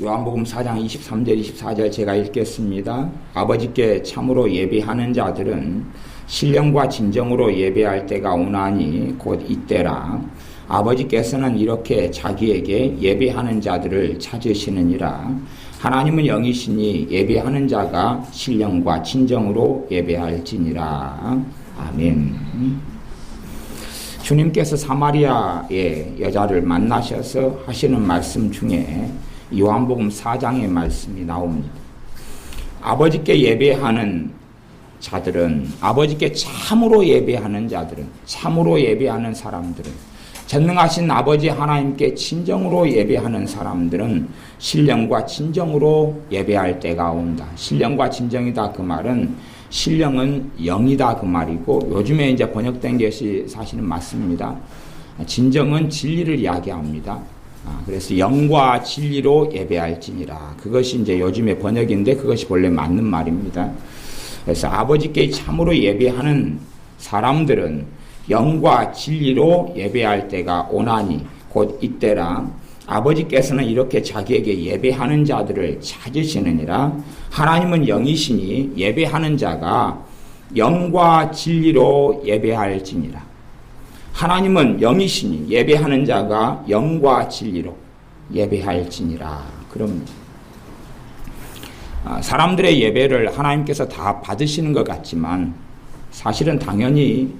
요한복음 4장 23절 24절 제가 읽겠습니다. 아버지께 참으로 예배하는 자들은 신령과 진정으로 예배할 때가 오나니 곧 이때라. 아버지께서는 이렇게 자기에게 예배하는 자들을 찾으시느니라. 하나님은 영이시니 예배하는 자가 신령과 진정으로 예배할지니라. 아멘. 주님께서 사마리아의 여자를 만나셔서 하시는 말씀 중에 요한복음 4장의 말씀이 나옵니다. 아버지께 예배하는 자들은, 아버지께 참으로 예배하는 자들은, 참으로 예배하는 사람들은, 전능하신 아버지 하나님께 진정으로 예배하는 사람들은 신령과 진정으로 예배할 때가 온다. 신령과 진정이다 그 말은 신령은 영이다 그 말이고, 요즘에 이제 번역된 것이 사실은 맞습니다. 진정은 진리를 이야기합니다. 그래서 영과 진리로 예배할지니라. 그것이 이제 요즘의 번역인데 그것이 본래 맞는 말입니다. 그래서 아버지께 참으로 예배하는 사람들은 영과 진리로 예배할 때가 오나니 곧 이때라. 아버지께서는 이렇게 자기에게 예배하는 자들을 찾으시느니라. 하나님은 영이시니 예배하는 자가 영과 진리로 예배할지니라. 하나님은 영이시니 예배하는 자가 영과 진리로 예배할지니라. 그럼 사람들의 예배를 하나님께서 다 받으시는 것 같지만 사실은 당연히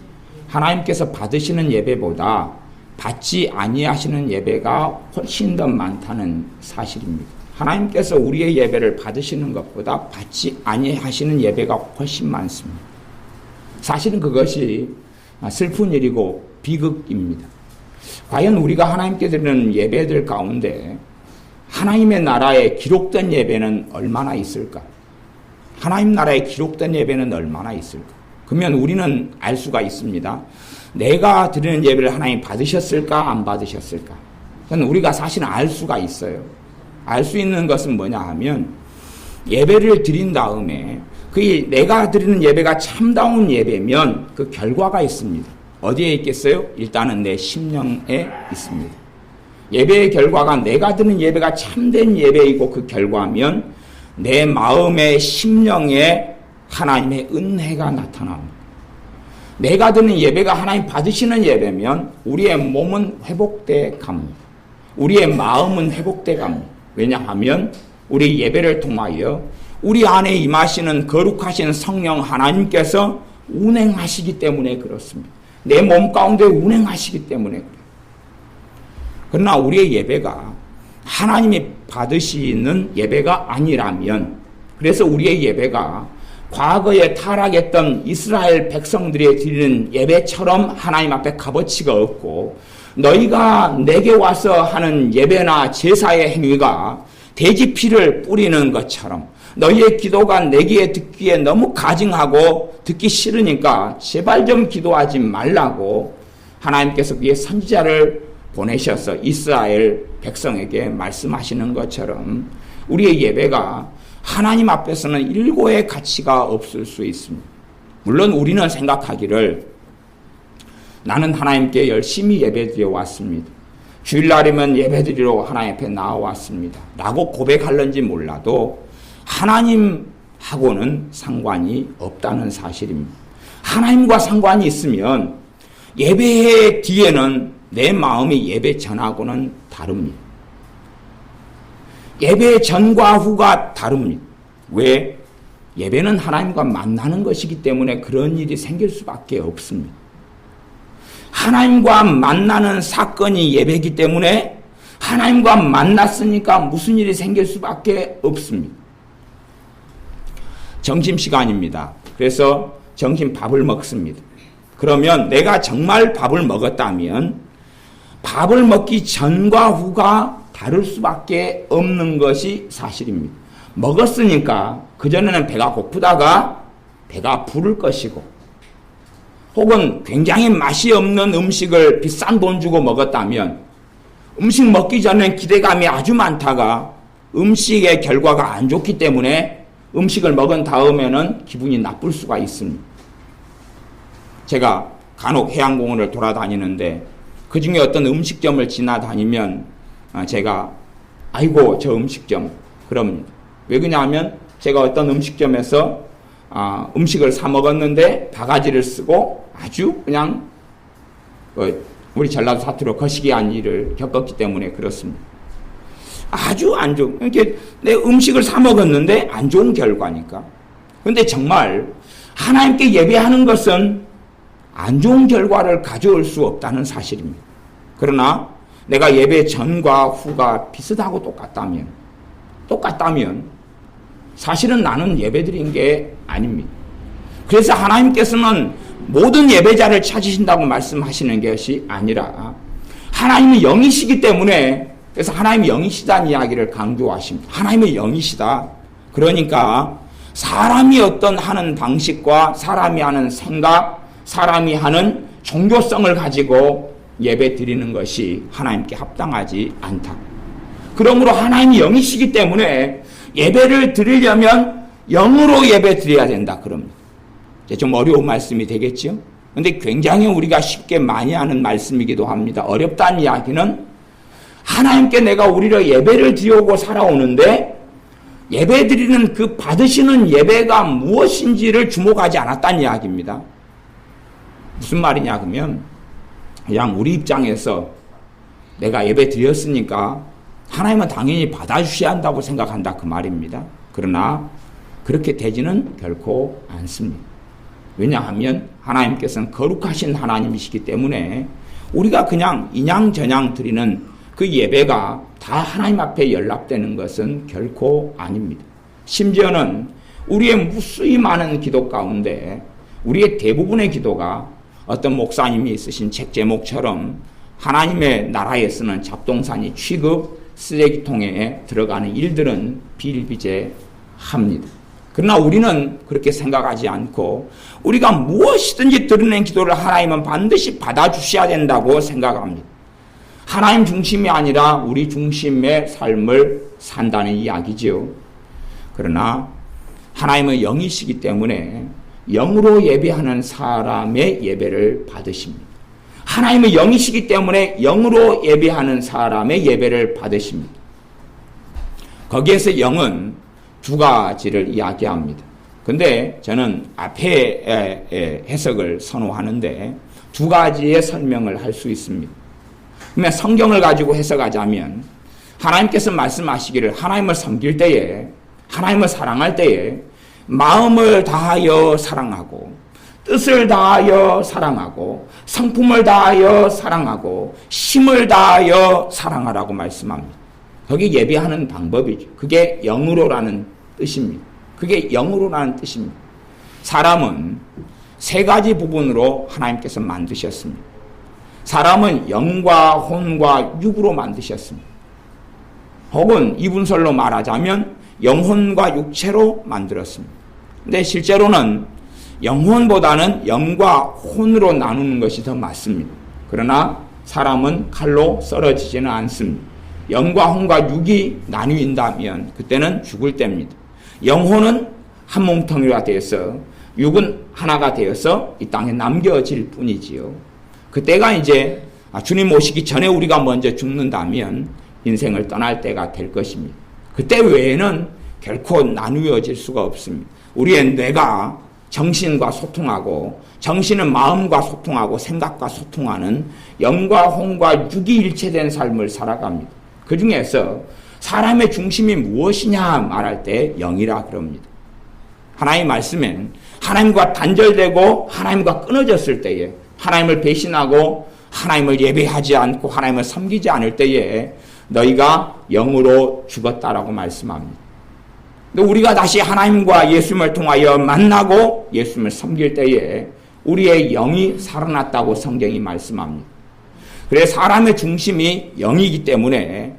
하나님께서 받으시는 예배보다 받지 아니하시는 예배가 훨씬 더 많다는 사실입니다. 하나님께서 우리의 예배를 받으시는 것보다 받지 아니하시는 예배가 훨씬 많습니다. 사실은 그것이 슬픈 일이고 비극입니다. 과연 우리가 하나님께 드리는 예배들 가운데 하나님의 나라에 기록된 예배는 얼마나 있을까? 하나님 나라에 기록된 예배는 얼마나 있을까? 그러면 우리는 알 수가 있습니다. 내가 드리는 예배를 하나님 받으셨을까? 안 받으셨을까? 그건 우리가 사실은 알 수가 있어요. 알 수 있는 것은 뭐냐 하면 예배를 드린 다음에 그 내가 드리는 예배가 참다운 예배면 그 결과가 있습니다. 어디에 있겠어요? 일단은 내 심령에 있습니다. 예배의 결과가 내가 드리는 예배가 참된 예배이고 그 결과면 내 마음의 심령에 하나님의 은혜가 나타납니다. 내가 드리는 예배가 하나님 받으시는 예배면 우리의 몸은 회복돼 갑니다. 우리의 마음은 회복돼 갑니다. 왜냐하면 우리 예배를 통하여 우리 안에 임하시는 거룩하신 성령 하나님께서 운행하시기 때문에 그렇습니다. 내 몸 가운데 운행하시기 때문에 그래요. 그러나 우리의 예배가 하나님이 받으시는 예배가 아니라면, 그래서 우리의 예배가 과거에 타락했던 이스라엘 백성들이 드리는 예배처럼 하나님 앞에 값어치가 없고, 너희가 내게 와서 하는 예배나 제사의 행위가 돼지 피를 뿌리는 것처럼 너희의 기도가 내게 듣기에 너무 가증하고 듣기 싫으니까 제발 좀 기도하지 말라고 하나님께서 그의 선지자를 보내셔서 이스라엘 백성에게 말씀하시는 것처럼 우리의 예배가 하나님 앞에서는 일고의 가치가 없을 수 있습니다. 물론 우리는 생각하기를 나는 하나님께 열심히 예배드려 왔습니다. 주일날이면 예배드리러 하나님 앞에 나와왔습니다. 라고 고백할는지 몰라도 하나님하고는 상관이 없다는 사실입니다. 하나님과 상관이 있으면 예배의 뒤에는 내 마음이 예배 전하고는 다릅니다. 예배 전과 후가 다릅니다. 왜? 예배는 하나님과 만나는 것이기 때문에 그런 일이 생길 수밖에 없습니다. 하나님과 만나는 사건이 예배이기 때문에 하나님과 만났으니까 무슨 일이 생길 수밖에 없습니다. 점심시간입니다. 그래서 점심밥을 먹습니다. 그러면 내가 정말 밥을 먹었다면 밥을 먹기 전과 후가 다를 수밖에 없는 것이 사실입니다. 먹었으니까 그전에는 배가 고프다가 배가 부를 것이고, 혹은 굉장히 맛이 없는 음식을 비싼 돈 주고 먹었다면 음식 먹기 전에 기대감이 아주 많다가 음식의 결과가 안 좋기 때문에 음식을 먹은 다음에는 기분이 나쁠 수가 있습니다. 제가 간혹 해양공원을 돌아다니는데 그 중에 어떤 음식점을 지나다니면 제가 아이고 저 음식점. 그럼 왜 그러냐면 제가 어떤 음식점에서 음식을 사 먹었는데 바가지를 쓰고 아주 그냥 우리 전라도 사투리로 거시기한 일을 겪었기 때문에 그렇습니다. 아주 안 좋은, 이렇게 내 음식을 사 먹었는데 안 좋은 결과니까. 그런데 정말 하나님께 예배하는 것은 안 좋은 결과를 가져올 수 없다는 사실입니다. 그러나 내가 예배 전과 후가 비슷하고 똑같다면 사실은 나는 예배드린 게 아닙니다. 그래서 하나님께서는 모든 예배자를 찾으신다고 말씀하시는 것이 아니라 하나님은 영이시기 때문에, 그래서 하나님이 영이시다는 이야기를 강조하십니다. 하나님은 영이시다. 그러니까 사람이 어떤 하는 방식과 사람이 하는 생각, 사람이 하는 종교성을 가지고 예배 드리는 것이 하나님께 합당하지 않다. 그러므로 하나님이 영이시기 때문에 예배를 드리려면 영으로 예배 드려야 된다. 그럽니다. 좀 어려운 말씀이 되겠죠? 근데 굉장히 우리가 쉽게 많이 하는 말씀이기도 합니다. 어렵다는 이야기는 하나님께 내가 우리를 예배를 드리고 살아오는데 예배 드리는 그 받으시는 예배가 무엇인지를 주목하지 않았다는 이야기입니다. 무슨 말이냐 그러면 그냥 우리 입장에서 내가 예배 드렸으니까 하나님은 당연히 받아주셔야 한다고 생각한다 그 말입니다. 그러나 그렇게 되지는 결코 않습니다. 왜냐하면 하나님께서는 거룩하신 하나님이시기 때문에 우리가 그냥 인양저냥 드리는 그 예배가 다 하나님 앞에 연락되는 것은 결코 아닙니다. 심지어는 우리의 무수히 많은 기도 가운데 우리의 대부분의 기도가 어떤 목사님이 쓰신 책 제목처럼 하나님의 나라에 쓰는 잡동사니 취급 쓰레기통에 들어가는 일들은 비일비재합니다. 그러나 우리는 그렇게 생각하지 않고 우리가 무엇이든지 드리는 기도를 하나님은 반드시 받아주셔야 된다고 생각합니다. 하나님 중심이 아니라 우리 중심의 삶을 산다는 이야기죠. 그러나 하나님은 영이시기 때문에 영으로 예배하는 사람의 예배를 받으십니다. 하나님은 영이시기 때문에 영으로 예배하는 사람의 예배를 받으십니다. 거기에서 영은 두 가지를 이야기합니다. 근데 저는 앞에 해석을 선호하는데 두 가지의 설명을 할 수 있습니다. 그러면 성경을 가지고 해석하자면 하나님께서 말씀하시기를 하나님을 섬길 때에, 하나님을 사랑할 때에 마음을 다하여 사랑하고 뜻을 다하여 사랑하고 성품을 다하여 사랑하고 힘을 다하여 사랑하라고 말씀합니다. 거기 예배하는 방법이죠. 그게 영으로라는 뜻입니다. 그게 영으로라는 뜻입니다. 사람은 세 가지 부분으로 하나님께서 만드셨습니다. 사람은 영과 혼과 육으로 만드셨습니다. 혹은 이분설로 말하자면 영혼과 육체로 만들었습니다. 근데 실제로는 영혼보다는 영과 혼으로 나누는 것이 더 맞습니다. 그러나 사람은 칼로 썰어지지는 않습니다. 영과 혼과 육이 나뉘인다면 그때는 죽을 때입니다. 영혼은 한 몸통이가 되어서 육은 하나가 되어서 이 땅에 남겨질 뿐이지요. 그때가 이제 주님 오시기 전에 우리가 먼저 죽는다면 인생을 떠날 때가 될 것입니다. 그때 외에는 결코 나누어질 수가 없습니다. 우리의 뇌가 정신과 소통하고 정신은 마음과 소통하고 생각과 소통하는 영과 혼과 육이 일체된 삶을 살아갑니다. 그 중에서 사람의 중심이 무엇이냐 말할 때 영이라 그럽니다. 하나님의 말씀엔 하나님과 단절되고 하나님과 끊어졌을 때에 하나님을 배신하고 하나님을 예배하지 않고 하나님을 섬기지 않을 때에 너희가 영으로 죽었다라고 말씀합니다. 근데 우리가 다시 하나님과 예수님을 통하여 만나고 예수님을 섬길 때에 우리의 영이 살아났다고 성경이 말씀합니다. 그래서 사람의 중심이 영이기 때문에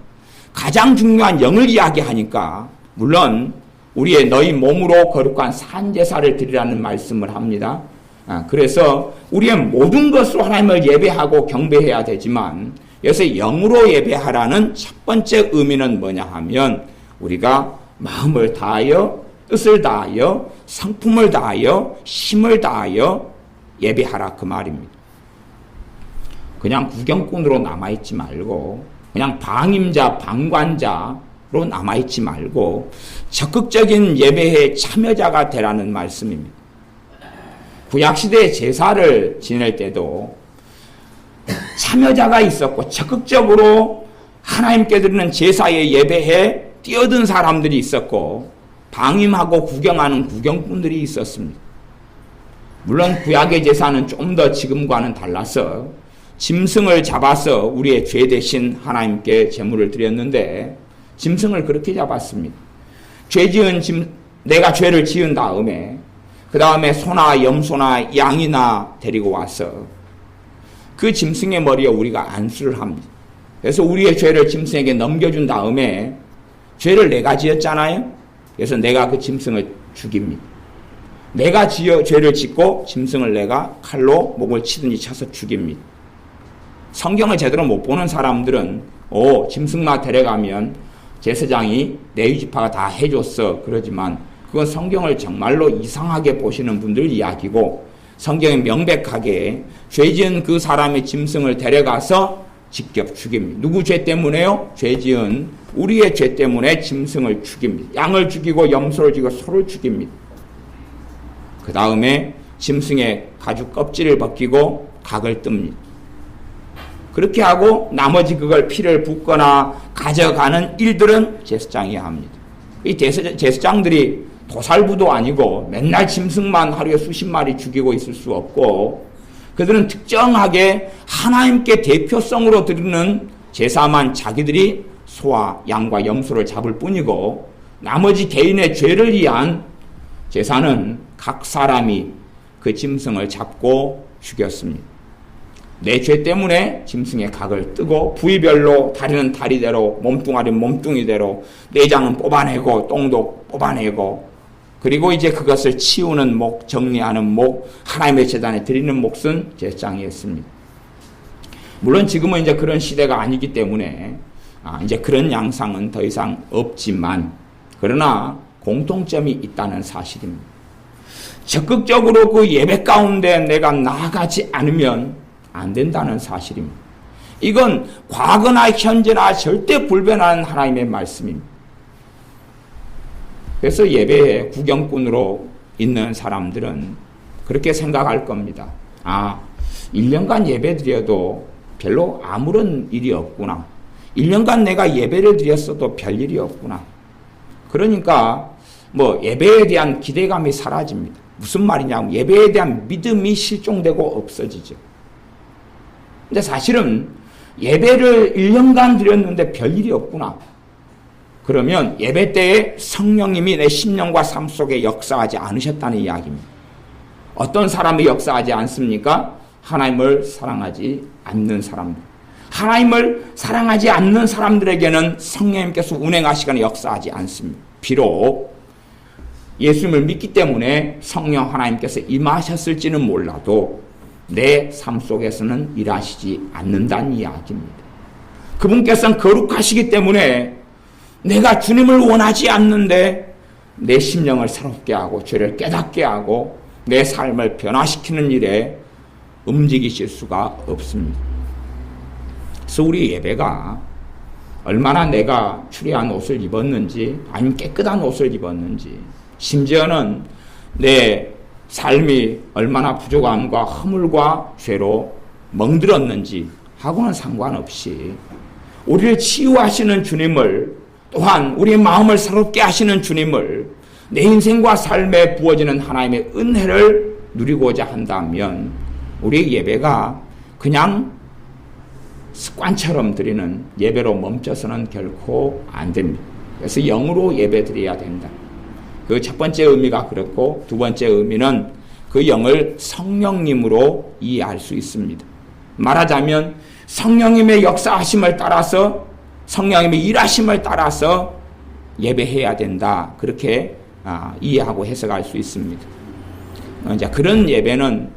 가장 중요한 영을 이야기하니까 물론 우리의 너희 몸으로 거룩한 산제사를 드리라는 말씀을 합니다. 그래서 우리의 모든 것으로 하나님을 예배하고 경배해야 되지만 여기서 영으로 예배하라는 첫 번째 의미는 뭐냐 하면 우리가 마음을 다하여 뜻을 다하여 성품을 다하여 힘을 다하여 예배하라 그 말입니다. 그냥 구경꾼으로 남아있지 말고 그냥 방임자, 방관자로 남아있지 말고 적극적인 예배의 참여자가 되라는 말씀입니다. 구약시대에 제사를 지낼 때도 참여자가 있었고 적극적으로 하나님께 드리는 제사의 예배에 뛰어든 사람들이 있었고 방임하고 구경하는 구경꾼들이 있었습니다. 물론 구약의 제사는 좀 더 지금과는 달라서 짐승을 잡아서 우리의 죄 대신 하나님께 제물을 드렸는데 짐승을 그렇게 잡았습니다. 내가 죄를 지은 다음에 그 다음에 소나 염소나 양이나 데리고 와서 그 짐승의 머리에 우리가 안수를 합니다. 그래서 우리의 죄를 짐승에게 넘겨준 다음에 죄를 내가 지었잖아요. 그래서 내가 그 짐승을 죽입니다. 내가 죄를 짓고 짐승을 내가 칼로 목을 치든지 쳐서 죽입니다. 성경을 제대로 못 보는 사람들은 짐승만 데려가면 제사장이 레위지파가 다 해줬어 그러지만 그건 성경을 정말로 이상하게 보시는 분들 이야기고 성경에 명백하게 죄 지은 그 사람의 짐승을 데려가서 직접 죽입니다. 누구 죄 때문에요? 죄 지은 우리의 죄 때문에 짐승을 죽입니다. 양을 죽이고 염소를 죽이고 소를 죽입니다. 그 다음에 짐승의 가죽 껍질을 벗기고 각을 뜹니다. 그렇게 하고 나머지 그걸 피를 붓거나 가져가는 일들은 제사장이 합니다. 이 제사장들이 도살부도 아니고 맨날 짐승만 하루에 수십 마리 죽이고 있을 수 없고 그들은 특정하게 하나님께 대표성으로 드리는 제사만 자기들이 소와 양과 염소를 잡을 뿐이고 나머지 개인의 죄를 위한 제사는 각 사람이 그 짐승을 잡고 죽였습니다. 내 죄 때문에 짐승의 각을 뜨고 부위별로 다리는 다리대로 몸뚱아리는 몸뚱이대로 내장은 뽑아내고 똥도 뽑아내고 그리고 이제 그것을 치우는 목, 정리하는 목, 하나님의 제단에 드리는 몫은 제사장이었습니다. 물론 지금은 이제 그런 시대가 아니기 때문에 이제 그런 양상은 더 이상 없지만 그러나 공통점이 있다는 사실입니다. 적극적으로 그 예배 가운데 내가 나아가지 않으면 안 된다는 사실입니다. 이건 과거나 현재나 절대 불변하는 하나님의 말씀입니다. 그래서 예배에 구경꾼으로 있는 사람들은 그렇게 생각할 겁니다. 1년간 예배 드려도 별로 아무런 일이 없구나. 1년간 내가 예배를 드렸어도 별일이 없구나. 그러니까 예배에 대한 기대감이 사라집니다. 무슨 말이냐면 예배에 대한 믿음이 실종되고 없어지죠. 근데 사실은 예배를 1년간 드렸는데 별일이 없구나. 그러면 예배 때에 성령님이 내 심령과 삶 속에 역사하지 않으셨다는 이야기입니다. 어떤 사람이 역사하지 않습니까? 하나님을 사랑하지 않는 사람들. 하나님을 사랑하지 않는 사람들에게는 성령님께서 운행하시거나 역사하지 않습니다. 비록 예수님을 믿기 때문에 성령 하나님께서 임하셨을지는 몰라도 내 삶 속에서는 일하시지 않는다는 이야기입니다. 그분께서는 거룩하시기 때문에 내가 주님을 원하지 않는데 내 심령을 새롭게 하고 죄를 깨닫게 하고 내 삶을 변화시키는 일에 움직이실 수가 없습니다. 그래서 우리 예배가 얼마나 내가 추리한 옷을 입었는지 아니면 깨끗한 옷을 입었는지 심지어는 내 삶이 얼마나 부족함과 허물과 죄로 멍들었는지 하고는 상관없이 우리를 치유하시는 주님을 또한 우리의 마음을 새롭게 하시는 주님을 내 인생과 삶에 부어지는 하나님의 은혜를 누리고자 한다면 우리의 예배가 그냥 습관처럼 드리는 예배로 멈춰서는 결코 안 됩니다. 그래서 영으로 예배 드려야 된다. 그 첫 번째 의미가 그렇고 두 번째 의미는 그 영을 성령님으로 이해할 수 있습니다. 말하자면 성령님의 역사하심을 따라서 성령님의 일하심을 따라서 예배해야 된다. 그렇게 이해하고 해석할 수 있습니다. 이제 그런 예배는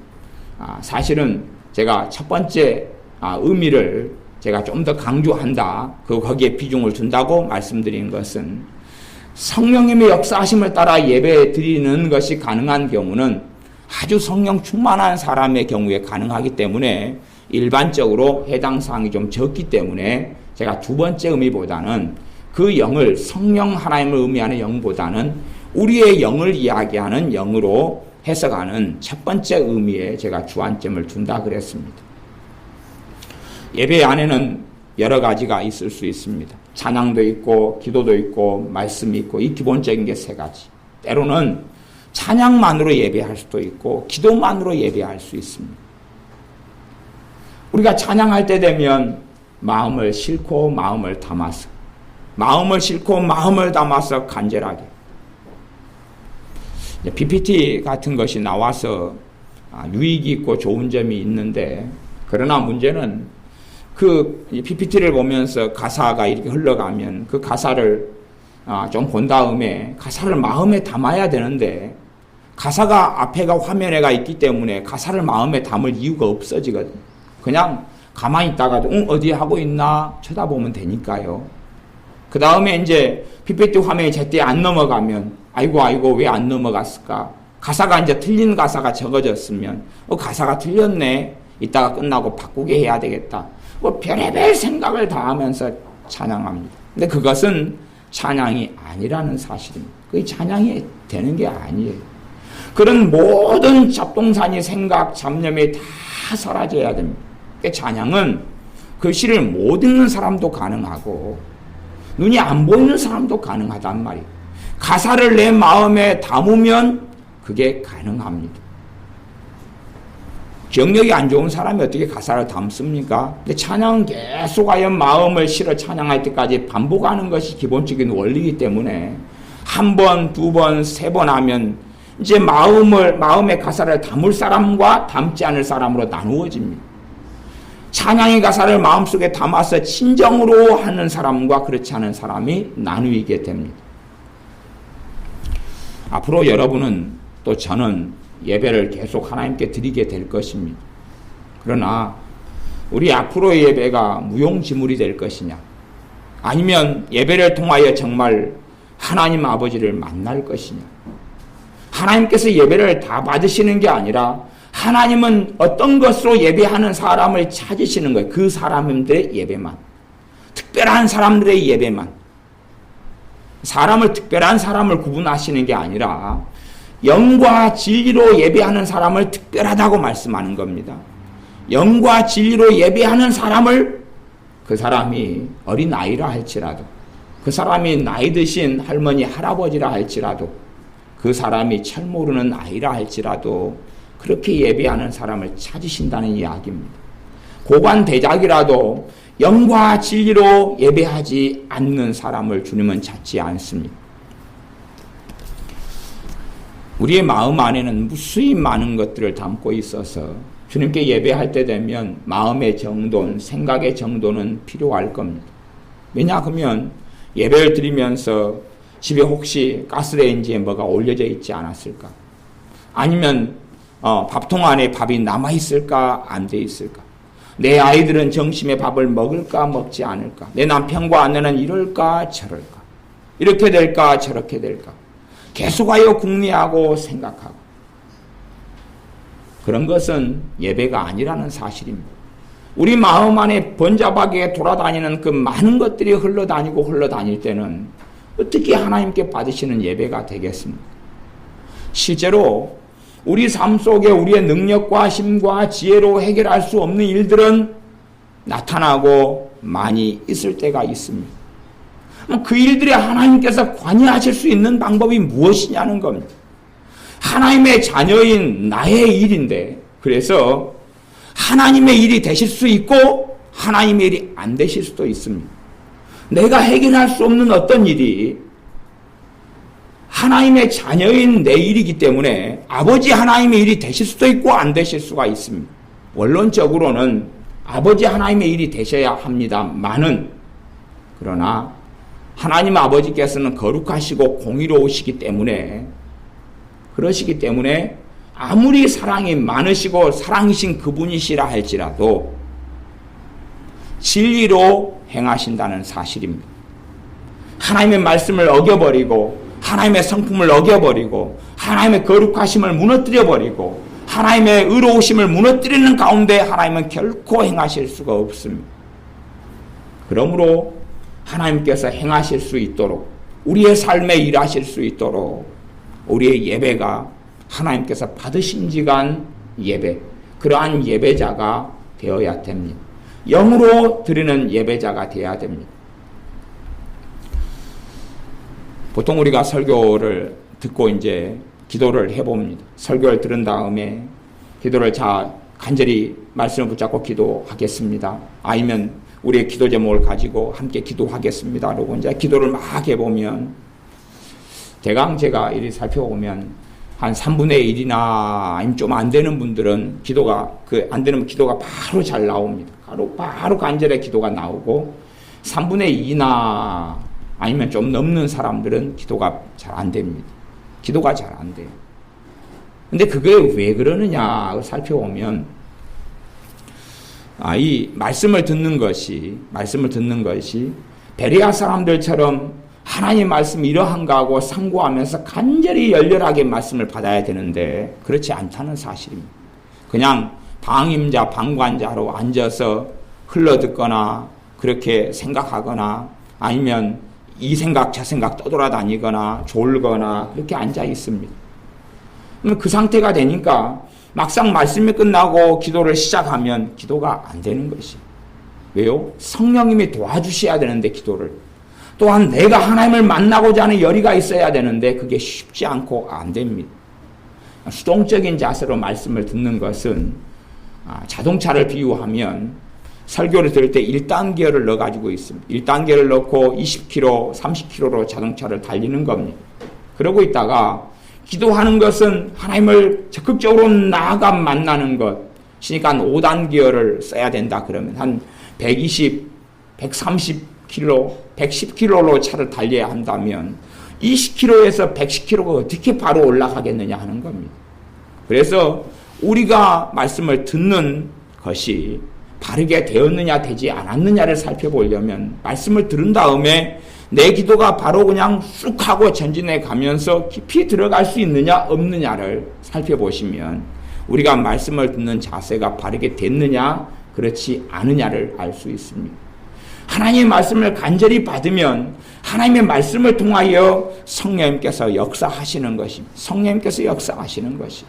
사실은 제가 첫 번째 의미를 제가 좀 더 강조한다. 거기에 비중을 둔다고 말씀드린 것은 성령님의 역사하심을 따라 예배 드리는 것이 가능한 경우는 아주 성령 충만한 사람의 경우에 가능하기 때문에 일반적으로 해당 사항이 좀 적기 때문에 제가 두 번째 의미보다는 그 영을 성령 하나님을 의미하는 영보다는 우리의 영을 이야기하는 영으로 해석하는 첫 번째 의미에 제가 주안점을 둔다 그랬습니다. 예배 안에는 여러 가지가 있을 수 있습니다. 찬양도 있고 기도도 있고 말씀이 있고 이 기본적인 게 세 가지. 때로는 찬양만으로 예배할 수도 있고 기도만으로 예배할 수 있습니다. 우리가 찬양할 때 되면 마음을 싣고 마음을 담아서 간절하게 PPT 같은 것이 나와서 유익이 있고 좋은 점이 있는데, 그러나 문제는 그 PPT를 보면서 가사가 이렇게 흘러가면 그 가사를 좀 본 다음에 가사를 마음에 담아야 되는데, 가사가 앞에가 화면에가 있기 때문에 가사를 마음에 담을 이유가 없어지거든요. 그냥 가만히 있다가도 어디 하고 있나 쳐다보면 되니까요. 그 다음에 이제 PPT 화면이 제때 안 넘어가면 아이고 왜 안 넘어갔을까? 가사가 이제 틀린 가사가 적어졌으면 가사가 틀렸네. 이따가 끝나고 바꾸게 해야 되겠다. 별의별 생각을 다 하면서 찬양합니다. 근데 그것은 찬양이 아니라는 사실입니다. 그게 찬양이 되는 게 아니에요. 그런 모든 잡동사니 생각, 잡념이 다 사라져야 됩니다. 찬양은 글씨를 못 읽는 사람도 가능하고 눈이 안 보이는 사람도 가능하단 말이에요. 가사를 내 마음에 담으면 그게 가능합니다. 기억력이 안 좋은 사람이 어떻게 가사를 담습니까? 근데 찬양은 계속하여 마음을 실어 찬양할 때까지 반복하는 것이 기본적인 원리이기 때문에 한 번, 두 번, 세 번 하면 이제 마음의 가사를 담을 사람과 담지 않을 사람으로 나누어집니다. 찬양의 가사를 마음속에 담아서 진정으로 하는 사람과 그렇지 않은 사람이 나누게 됩니다. 앞으로 여러분은 또 저는 예배를 계속 하나님께 드리게 될 것입니다. 그러나 우리 앞으로의 예배가 무용지물이 될 것이냐, 아니면 예배를 통하여 정말 하나님 아버지를 만날 것이냐. 하나님께서 예배를 다 받으시는 게 아니라 하나님은 어떤 것으로 예배하는 사람을 찾으시는 거예요. 그 사람들의 예배만, 특별한 사람들의 예배만. 특별한 사람을 구분하시는 게 아니라 영과 진리로 예배하는 사람을 특별하다고 말씀하는 겁니다. 영과 진리로 예배하는 사람을, 그 사람이 어린아이라 할지라도, 그 사람이 나이 드신 할머니 할아버지라 할지라도, 그 사람이 철 모르는 아이라 할지라도 그렇게 예배하는 사람을 찾으신다는 이야기입니다. 고관대작이라도 영과 진리로 예배하지 않는 사람을 주님은 찾지 않습니다. 우리의 마음 안에는 무수히 많은 것들을 담고 있어서 주님께 예배할 때 되면 마음의 정돈, 생각의 정돈은 필요할 겁니다. 왜냐하면 예배를 드리면서 집에 혹시 가스레인지에 뭐가 올려져 있지 않았을까? 아니면 밥통 안에 밥이 남아있을까? 안 돼 있을까? 내 아이들은 점심에 밥을 먹을까? 먹지 않을까? 내 남편과 아내는 이럴까? 저럴까? 이렇게 될까? 저렇게 될까? 계속하여 궁리하고 생각하고, 그런 것은 예배가 아니라는 사실입니다. 우리 마음 안에 번잡하게 돌아다니는 그 많은 것들이 흘러다닐 때는 어떻게 하나님께 받으시는 예배가 되겠습니까? 실제로 우리 삶 속에 우리의 능력과 힘과 지혜로 해결할 수 없는 일들은 나타나고 많이 있을 때가 있습니다. 그 일들에 하나님께서 관여하실 수 있는 방법이 무엇이냐는 겁니다. 하나님의 자녀인 나의 일인데, 그래서 하나님의 일이 되실 수 있고 하나님의 일이 안 되실 수도 있습니다. 내가 해결할 수 없는 어떤 일이 하나님의 자녀인 내 일이기 때문에 아버지 하나님의 일이 되실 수도 있고 안 되실 수가 있습니다. 원론적으로는 아버지 하나님의 일이 되셔야 합니다만은, 그러나 하나님 아버지께서는 거룩하시고 공의로우시기 때문에, 그러시기 때문에 아무리 사랑이 많으시고 사랑이신 그분이시라 할지라도 진리로 행하신다는 사실입니다. 하나님의 말씀을 어겨버리고 하나님의 성품을 어겨버리고 하나님의 거룩하심을 무너뜨려버리고 하나님의 의로우심을 무너뜨리는 가운데 하나님은 결코 행하실 수가 없습니다. 그러므로 하나님께서 행하실 수 있도록, 우리의 삶에 일하실 수 있도록 우리의 예배가 하나님께서 받으심직한 예배, 그러한 예배자가 되어야 됩니다. 영으로 드리는 예배자가 되어야 됩니다. 보통 우리가 설교를 듣고 이제 기도를 해봅니다. 설교를 들은 다음에 기도를 간절히 말씀을 붙잡고 기도하겠습니다. 아니면 우리의 기도 제목을 가지고 함께 기도하겠습니다. 그러고 이제 기도를 막 해보면 대강 제가 이리 살펴보면 한 3분의 1이나 아니면 좀 안 되는 분들은 안 되는 기도가 바로 잘 나옵니다. 바로 간절히 기도가 나오고 3분의 2나 아니면 좀 넘는 사람들은 기도가 잘 안 됩니다. 기도가 잘 안 돼요. 근데 그게 왜 그러느냐 살펴보면 이 말씀을 듣는 것이 베레아 사람들처럼 하나님 말씀 이러한가 하고 상고하면서 간절히 열렬하게 말씀을 받아야 되는데 그렇지 않다는 사실입니다. 그냥 방임자, 방관자로 앉아서 흘러듣거나 그렇게 생각하거나 아니면 이 생각 저 생각 떠돌아다니거나 졸거나 그렇게 앉아 있습니다. 그 상태가 되니까 막상 말씀이 끝나고 기도를 시작하면 기도가 안 되는 것이. 왜요? 성령님이 도와주셔야 되는데 기도를. 또한 내가 하나님을 만나고자 하는 열의가 있어야 되는데 그게 쉽지 않고 안 됩니다. 수동적인 자세로 말씀을 듣는 것은 자동차를 비유하면 설교를 들을 때 1단계를 넣어가지고 있습니다. 1단계를 넣고 20km, 30km로 자동차를 달리는 겁니다. 그러고 있다가 기도하는 것은 하나님을 적극적으로 나아가 만나는 것이니까 5단계를 써야 된다 그러면 한 120, 130km, 110km로 차를 달려야 한다면 20km에서 110km가 어떻게 바로 올라가겠느냐 하는 겁니다. 그래서 우리가 말씀을 듣는 것이 바르게 되었느냐 되지 않았느냐를 살펴보려면 말씀을 들은 다음에 내 기도가 바로 그냥 쑥 하고 전진해 가면서 깊이 들어갈 수 있느냐 없느냐를 살펴보시면 우리가 말씀을 듣는 자세가 바르게 됐느냐 그렇지 않느냐를 알 수 있습니다. 하나님의 말씀을 간절히 받으면 하나님의 말씀을 통하여 성령님께서 역사하시는 것입니다. 성령님께서 역사하시는 것이.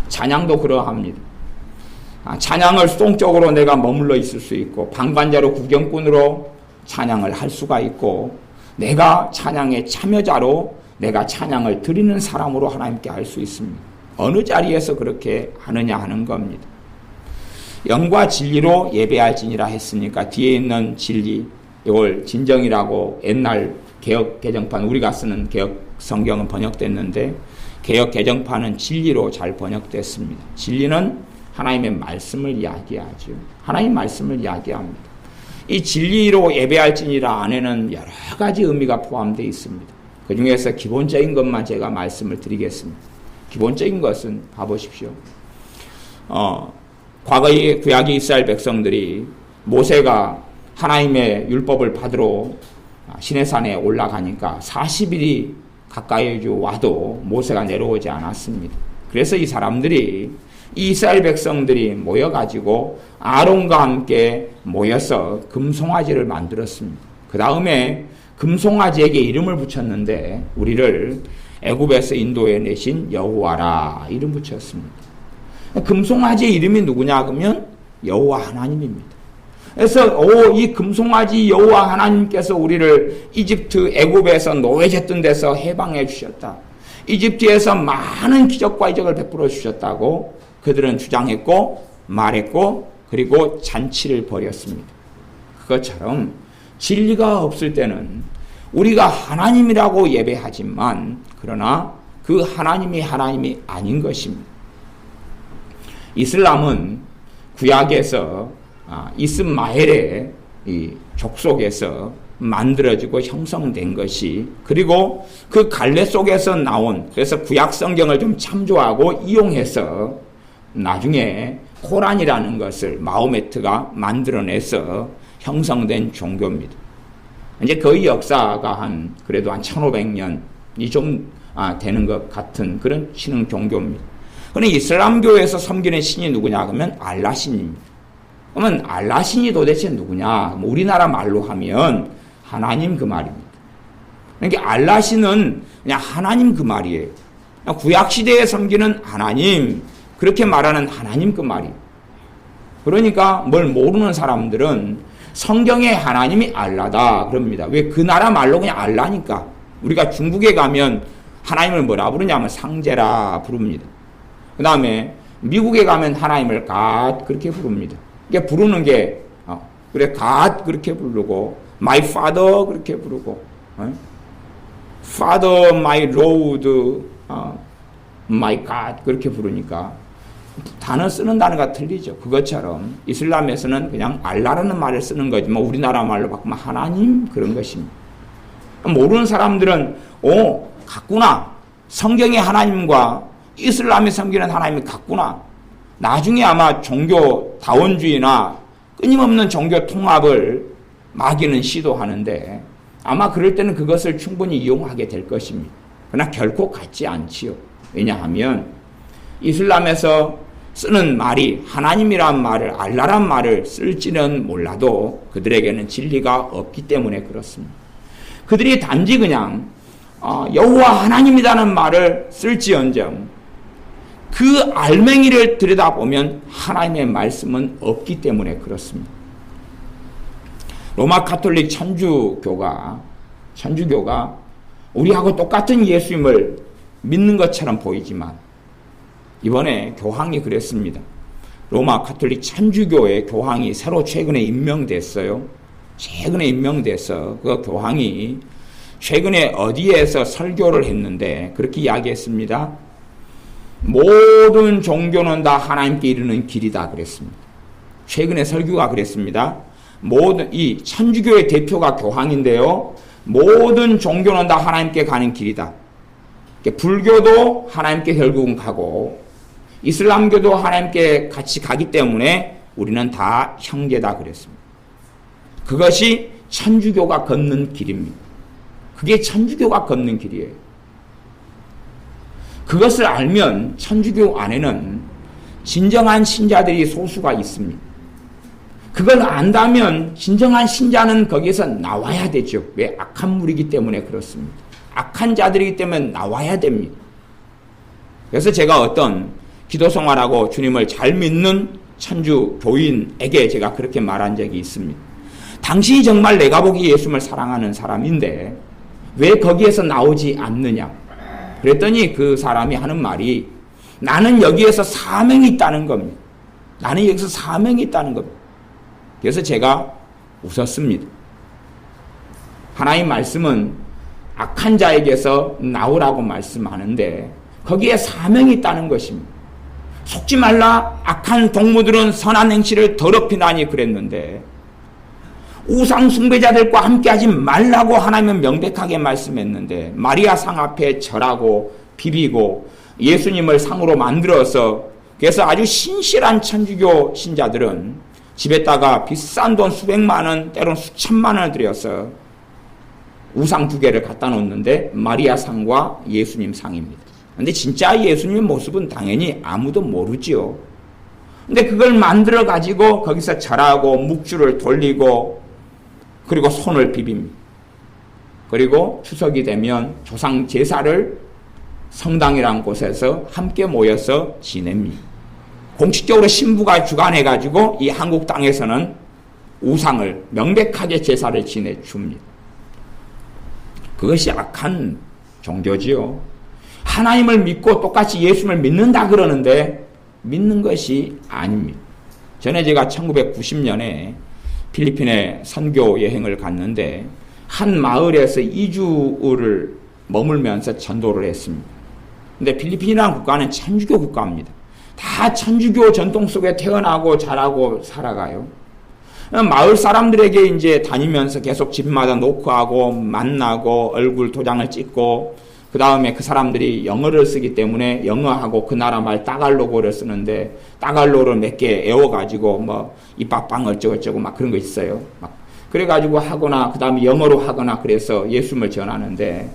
찬양도 그러합니다. 찬양을 수동적으로 내가 머물러 있을 수 있고 방관자로 구경꾼으로 찬양을 할 수가 있고 내가 찬양의 참여자로 내가 찬양을 드리는 사람으로 하나님께 할 수 있습니다. 어느 자리에서 그렇게 하느냐 하는 겁니다. 영과 진리로 예배할지니라 했으니까 뒤에 있는 진리 이걸 진정이라고 옛날 개역 개정판 우리가 쓰는 개역 성경은 번역됐는데 개역 개정판은 진리로 잘 번역됐습니다. 진리는 하나님의 말씀을 이야기하죠. 하나님의 말씀을 이야기합니다. 이 진리로 예배할지니라 안에는 여러 가지 의미가 포함되어 있습니다. 그 중에서 기본적인 것만 제가 말씀을 드리겠습니다. 기본적인 것은 봐보십시오. 과거의 구약의 이스라엘 백성들이 모세가 하나님의 율법을 받으러 시내산에 올라가니까 40일이 가까이 와도 모세가 내려오지 않았습니다. 그래서 이 사람들이 이 이스라엘 백성들이 모여가지고 아론과 함께 모여서 금송아지를 만들었습니다. 그 다음에 금송아지에게 이름을 붙였는데 우리를 애굽에서 인도해 내신 여호와라 이름 붙였습니다. 금송아지의 이름이 누구냐 그러면 여호와 하나님입니다. 그래서 이 금송아지 여호와 하나님께서 우리를 이집트 애굽에서 노예졌던 데서 해방해 주셨다. 이집트에서 많은 기적과 이적을 베풀어 주셨다고 그들은 주장했고 말했고 그리고 잔치를 벌였습니다. 그것처럼 진리가 없을 때는 우리가 하나님이라고 예배하지만 그러나 그 하나님이 아닌 것입니다. 이슬람은 구약에서 이스마엘의 이 족속에서 만들어지고 형성된 것이 그리고 그 갈래 속에서 나온 그래서 구약 성경을 좀 참조하고 이용해서 나중에 코란이라는 것을 마호메트가 만들어내서 형성된 종교입니다. 이제 거의 역사가 그래도 한 1500년이 좀 되는 것 같은 그런 신흥 종교입니다. 그런데 이슬람교에서 섬기는 신이 누구냐 하면 알라 신입니다. 그러면 알라신이 도대체 누구냐? 뭐 우리나라 말로 하면 하나님 그 말입니다. 그러니까 알라신은 그냥 하나님 그 말이에요. 구약시대에 섬기는 하나님, 그렇게 말하는 하나님 그 말이에요. 그러니까 뭘 모르는 사람들은 성경에 하나님이 알라다 그럽니다. 왜? 그 나라 말로 그냥 알라니까. 우리가 중국에 가면 하나님을 뭐라 부르냐면 상제라 부릅니다. 그 다음에 미국에 가면 하나님을 갓 그렇게 부릅니다. 이게 부르는 게 그래 갓 그렇게 부르고 my father 그렇게 부르고 father my lord my god 그렇게 부르니까 단어 쓰는 단어가 틀리죠. 그것처럼 이슬람에서는 그냥 알라라는 말을 쓰는 거지만 우리나라 말로 바꾸면 하나님 그런 것입니다. 모르는 사람들은 같구나. 성경의 하나님과 이슬람이 섬기는 하나님이 같구나. 나중에 아마 종교 다원주의나 끊임없는 종교 통합을 마귀는 시도하는데 아마 그럴 때는 그것을 충분히 이용하게 될 것입니다. 그러나 결코 같지 않지요. 왜냐하면 이슬람에서 쓰는 말이 하나님이란 말을 알라란 말을 쓸지는 몰라도 그들에게는 진리가 없기 때문에 그렇습니다. 그들이 단지 그냥 여호와 하나님이라는 말을 쓸지언정 그 알맹이를 들여다보면 하나님의 말씀은 없기 때문에 그렇습니다. 로마 가톨릭 천주교가 우리하고 똑같은 예수님을 믿는 것처럼 보이지만 이번에 교황이 그랬습니다. 로마 가톨릭 천주교의 교황이 새로 최근에 임명됐어요. 최근에 임명돼서 그 교황이 최근에 어디에서 설교를 했는데 그렇게 이야기했습니다. 모든 종교는 다 하나님께 이르는 길이다 그랬습니다. 최근에 설교가 그랬습니다. 모든 이 천주교의 대표가 교황인데요. 모든 종교는 다 하나님께 가는 길이다. 불교도 하나님께 결국은 가고 이슬람교도 하나님께 같이 가기 때문에 우리는 다 형제다 그랬습니다. 그것이 천주교가 걷는 길입니다. 그게 천주교가 걷는 길이에요. 그것을 알면 천주교 안에는 진정한 신자들이 소수가 있습니다. 그걸 안다면 진정한 신자는 거기에서 나와야 되죠. 왜? 악한 무리이기 때문에 그렇습니다. 악한 자들이기 때문에 나와야 됩니다. 그래서 제가 어떤 기도생활하고 주님을 잘 믿는 천주 교인에게 제가 그렇게 말한 적이 있습니다. 당신이 정말 내가 보기에 예수님을 사랑하는 사람인데 왜 거기에서 나오지 않느냐? 그랬더니 그 사람이 하는 말이 나는 여기에서 사명이 있다는 겁니다. 나는 여기서 사명이 있다는 겁니다. 그래서 제가 웃었습니다. 하나님 말씀은 악한 자에게서 나오라고 말씀하는데 거기에 사명이 있다는 것입니다. 속지 말라. 악한 동무들은 선한 행실을 더럽히나니 그랬는데 우상 숭배자들과 함께하지 말라고 하나님은 명백하게 말씀했는데 마리아 상 앞에 절하고 비비고 예수님을 상으로 만들어서 그래서 아주 신실한 천주교 신자들은 집에다가 비싼 돈 수백만 원 때로는 수천만 원을 들여서 우상 두 개를 갖다 놓는데 마리아 상과 예수님 상입니다. 근데 진짜 예수님의 모습은 당연히 아무도 모르지요. 근데 그걸 만들어 가지고 거기서 절하고 묵주를 돌리고 그리고 손을 비빕니다. 그리고 추석이 되면 조상 제사를 성당이라는 곳에서 함께 모여서 지냅니다. 공식적으로 신부가 주관해 가지고 이 한국 땅에서는 우상을 명백하게 제사를 지내줍니다. 그것이 악한 종교지요. 하나님을 믿고 똑같이 예수님을 믿는다 그러는데 믿는 것이 아닙니다. 전에 제가 1990년에 필리핀에 선교 여행을 갔는데 한 마을에서 2주를 머물면서 전도를 했습니다. 근데 필리핀이라는 국가는 천주교 국가입니다. 다 천주교 전통 속에 태어나고 자라고 살아가요. 마을 사람들에게 이제 다니면서 계속 집마다 노크하고 만나고 얼굴 도장을 찍고 그 다음에 그 사람들이 영어를 쓰기 때문에 영어하고 그 나라 말 따갈로그를 쓰는데 따갈로그를 몇 개 애워가지고 뭐 이빠빵 어쩌고저쩌고 막 그런 거 있어요. 막 그래가지고 하거나 그 다음에 영어로 하거나 그래서 예수님을 전하는데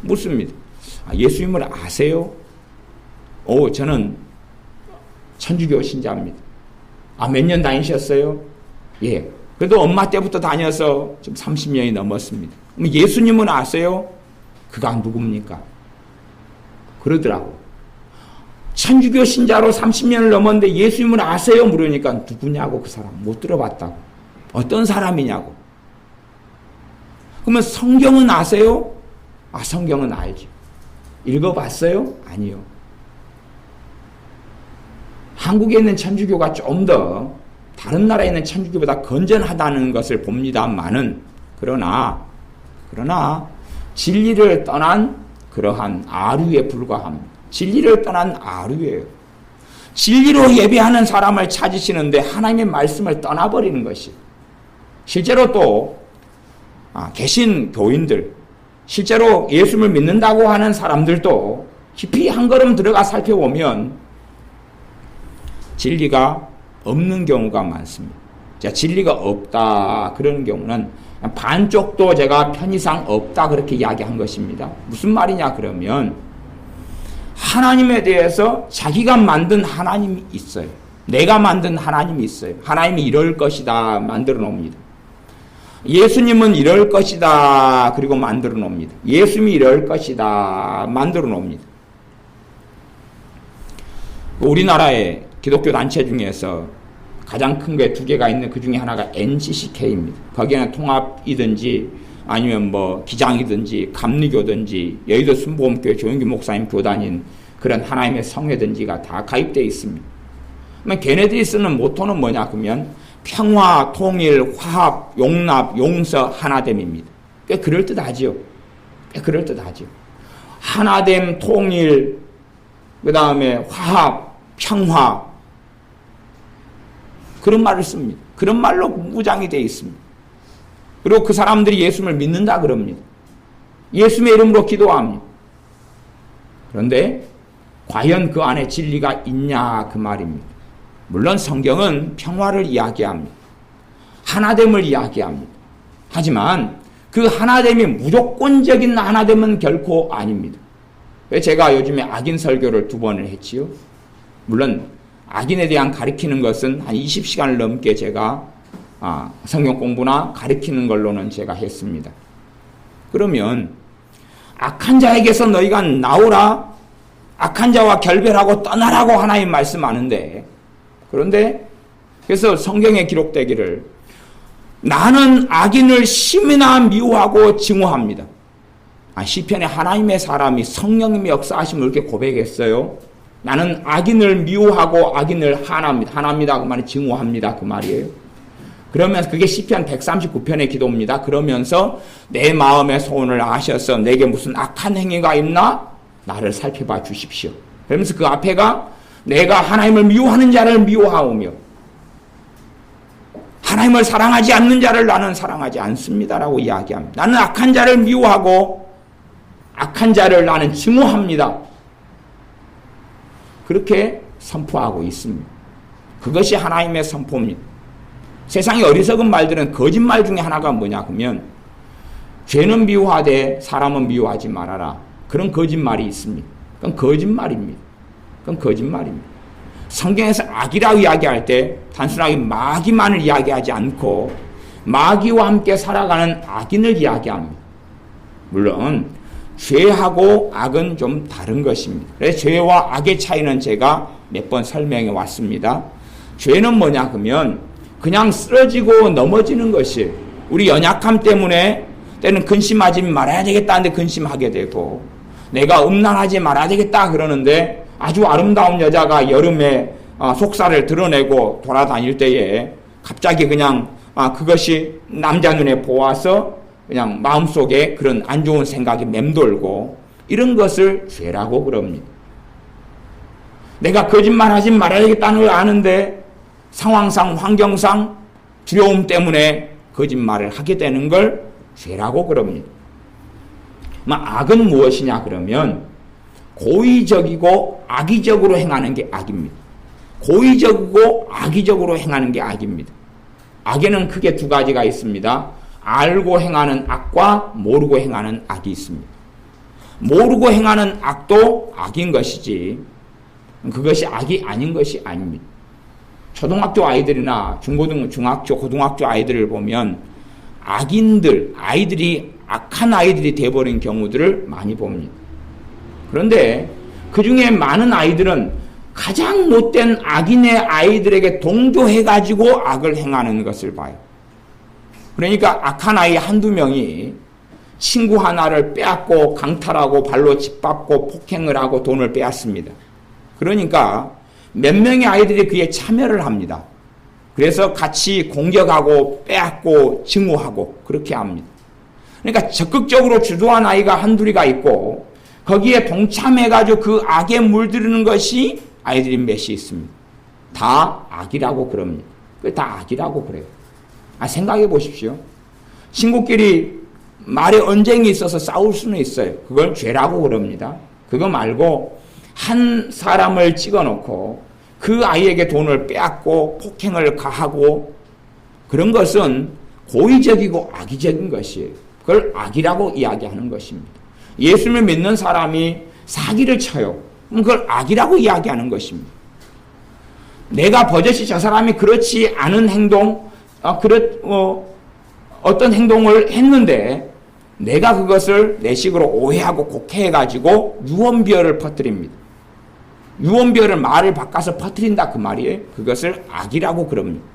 묻습니다. 예수님을 아세요? 저는 천주교 신자입니다. 아, 몇 년 다니셨어요? 예. 그래도 엄마 때부터 다녀서 지금 30년이 넘었습니다. 그럼 예수님은 아세요? 그가 누굽니까? 그러더라고. 천주교 신자로 30년을 넘었는데 예수님을 아세요? 물으니까 누구냐고, 그 사람. 못 들어봤다고. 어떤 사람이냐고. 그러면 성경은 아세요? 아, 성경은 알죠. 읽어봤어요? 아니요. 한국에 있는 천주교가 좀 더 다른 나라에 있는 천주교보다 건전하다는 것을 봅니다만은, 그러나 진리를 떠난 그러한 아류에 불과합니다. 진리를 떠난 아류예요. 진리로 예배하는 사람을 찾으시는데 하나님의 말씀을 떠나버리는 것이. 실제로 또 계신 교인들, 실제로 예수를 믿는다고 하는 사람들도 깊이 한 걸음 들어가 살펴보면 진리가 없는 경우가 많습니다. 자, 진리가 없다 그런 경우는 반쪽도 제가 편의상 없다 그렇게 이야기한 것입니다. 무슨 말이냐 그러면 하나님에 대해서 자기가 만든 하나님이 있어요. 내가 만든 하나님이 있어요. 하나님이 이럴 것이다 만들어 놓습니다. 예수님은 이럴 것이다 그리고 만들어 놓습니다. 예수님이 이럴 것이다 만들어 놓습니다. 우리나라의 기독교 단체 중에서 가장 큰 게 두 개가 있는 그 중에 하나가 NCCK입니다. 거기에는 통합이든지 아니면 뭐 기장이든지 감리교든지 여의도 순복음교회 조영규 목사님 교단인 그런 하나님의 성회든지가 다 가입되어 있습니다. 그러면 걔네들이 쓰는 모토는 뭐냐 그러면 평화, 통일, 화합, 용납, 용서, 하나됨입니다. 꽤 그럴듯하지요. 꽤 그럴듯하지요. 하나됨, 통일, 그 다음에 화합, 평화 그런 말을 씁니다. 그런 말로 무장이 되어 있습니다. 그리고 그 사람들이 예수님을 믿는다 그럽니다. 예수님의 이름으로 기도합니다. 그런데 과연 그 안에 진리가 있냐 그 말입니다. 물론 성경은 평화를 이야기합니다. 하나됨을 이야기합니다. 하지만 그 하나됨이 무조건적인 하나됨은 결코 아닙니다. 제가 요즘에 악인 설교를 2번을 했지요. 물론 악인에 대한 가르치는 것은 한 20시간을 넘게 제가 성경 공부나 가르치는 걸로는 제가 했습니다. 그러면 악한 자에게서 너희가 나오라, 악한 자와 결별하고 떠나라고 하나님 말씀하는데, 그런데 그래서 성경에 기록되기를 나는 악인을 심히나 미워하고 증오합니다. 시편에 하나님의 사람이 성령님의 역사하심을 이렇게 고백했어요. 나는 악인을 미워하고 악인을 하나입니다. 그 말이 증오합니다. 그 말이에요. 그러면서 그게 시편 139편의 기도입니다. 그러면서 내 마음의 소원을 아셔서 내게 무슨 악한 행위가 있나? 나를 살펴봐 주십시오. 그러면서 그 앞에가 내가 하나님을 미워하는 자를 미워하오며 하나님을 사랑하지 않는 자를 나는 사랑하지 않습니다라고 이야기합니다. 나는 악한 자를 미워하고 악한 자를 나는 증오합니다. 그렇게 선포하고 있습니다. 그것이 하나님의 선포입니다. 세상의 어리석은 말들은 거짓말 중에 하나가 뭐냐 그러면 죄는 미워하되 사람은 미워하지 말아라. 그런 거짓말이 있습니다. 그건 거짓말입니다. 그건 거짓말입니다. 성경에서 악이라고 이야기할 때 단순하게 마귀만을 이야기하지 않고 마귀와 함께 살아가는 악인을 이야기합니다. 물론 죄하고 악은 좀 다른 것입니다. 그래서 죄와 악의 차이는 제가 몇 번 설명해 왔습니다. 죄는 뭐냐 그러면 그냥 쓰러지고 넘어지는 것이 우리 연약함 때문에 때는 근심하지 말아야 되겠다는데 근심하게 되고 내가 음란하지 말아야 되겠다 그러는데 아주 아름다운 여자가 여름에 속살을 드러내고 돌아다닐 때에 갑자기 그냥 그것이 남자 눈에 보아서 그냥 마음속에 그런 안 좋은 생각이 맴돌고 이런 것을 죄라고 그럽니다. 내가 거짓말하지 말아야겠다는 걸 아는데 상황상 환경상 두려움 때문에 거짓말을 하게 되는 걸 죄라고 그럽니다. 악은 무엇이냐 그러면 고의적이고 악의적으로 행하는 게 악입니다. 고의적이고 악의적으로 행하는 게 악입니다. 악에는 크게 두 가지가 있습니다. 알고 행하는 악과 모르고 행하는 악이 있습니다. 모르고 행하는 악도 악인 것이지 그것이 악이 아닌 것이 아닙니다. 초등학교 아이들이나 중학교, 고등학교 아이들을 보면 아이들이 악한 아이들이 되어버린 경우들을 많이 봅니다. 그런데 그 중에 많은 아이들은 가장 못된 악인의 아이들에게 동조해가지고 악을 행하는 것을 봐요. 그러니까 악한 아이 한두 명이 친구 하나를 빼앗고 강탈하고 발로 짓밟고 폭행을 하고 돈을 빼앗습니다. 그러니까 몇 명의 아이들이 그에 참여를 합니다. 그래서 같이 공격하고 빼앗고 증오하고 그렇게 합니다. 그러니까 적극적으로 주도한 아이가 한둘이가 있고 거기에 동참해가지고 그 악에 물들이는 것이 아이들이 몇이 있습니다. 다 악이라고 그럽니다. 다 악이라고 그래요. 생각해 보십시오. 친구끼리 말에 언쟁이 있어서 싸울 수는 있어요. 그걸 죄라고 그럽니다. 그거 말고 한 사람을 찍어놓고 그 아이에게 돈을 빼앗고 폭행을 가하고 그런 것은 고의적이고 악의적인 것이에요. 그걸 악이라고 이야기하는 것입니다. 예수를 믿는 사람이 사기를 쳐요. 그럼 그걸 악이라고 이야기하는 것입니다. 내가 버젓이 저 사람이 그렇지 않은 행동, 어떤 행동을 했는데 내가 그것을 내 식으로 오해하고 곡해해가지고 유언비어를 퍼뜨립니다. 유언비어를 말을 바꿔서 퍼뜨린다 그 말이에요. 그것을 악이라고 그럽니다.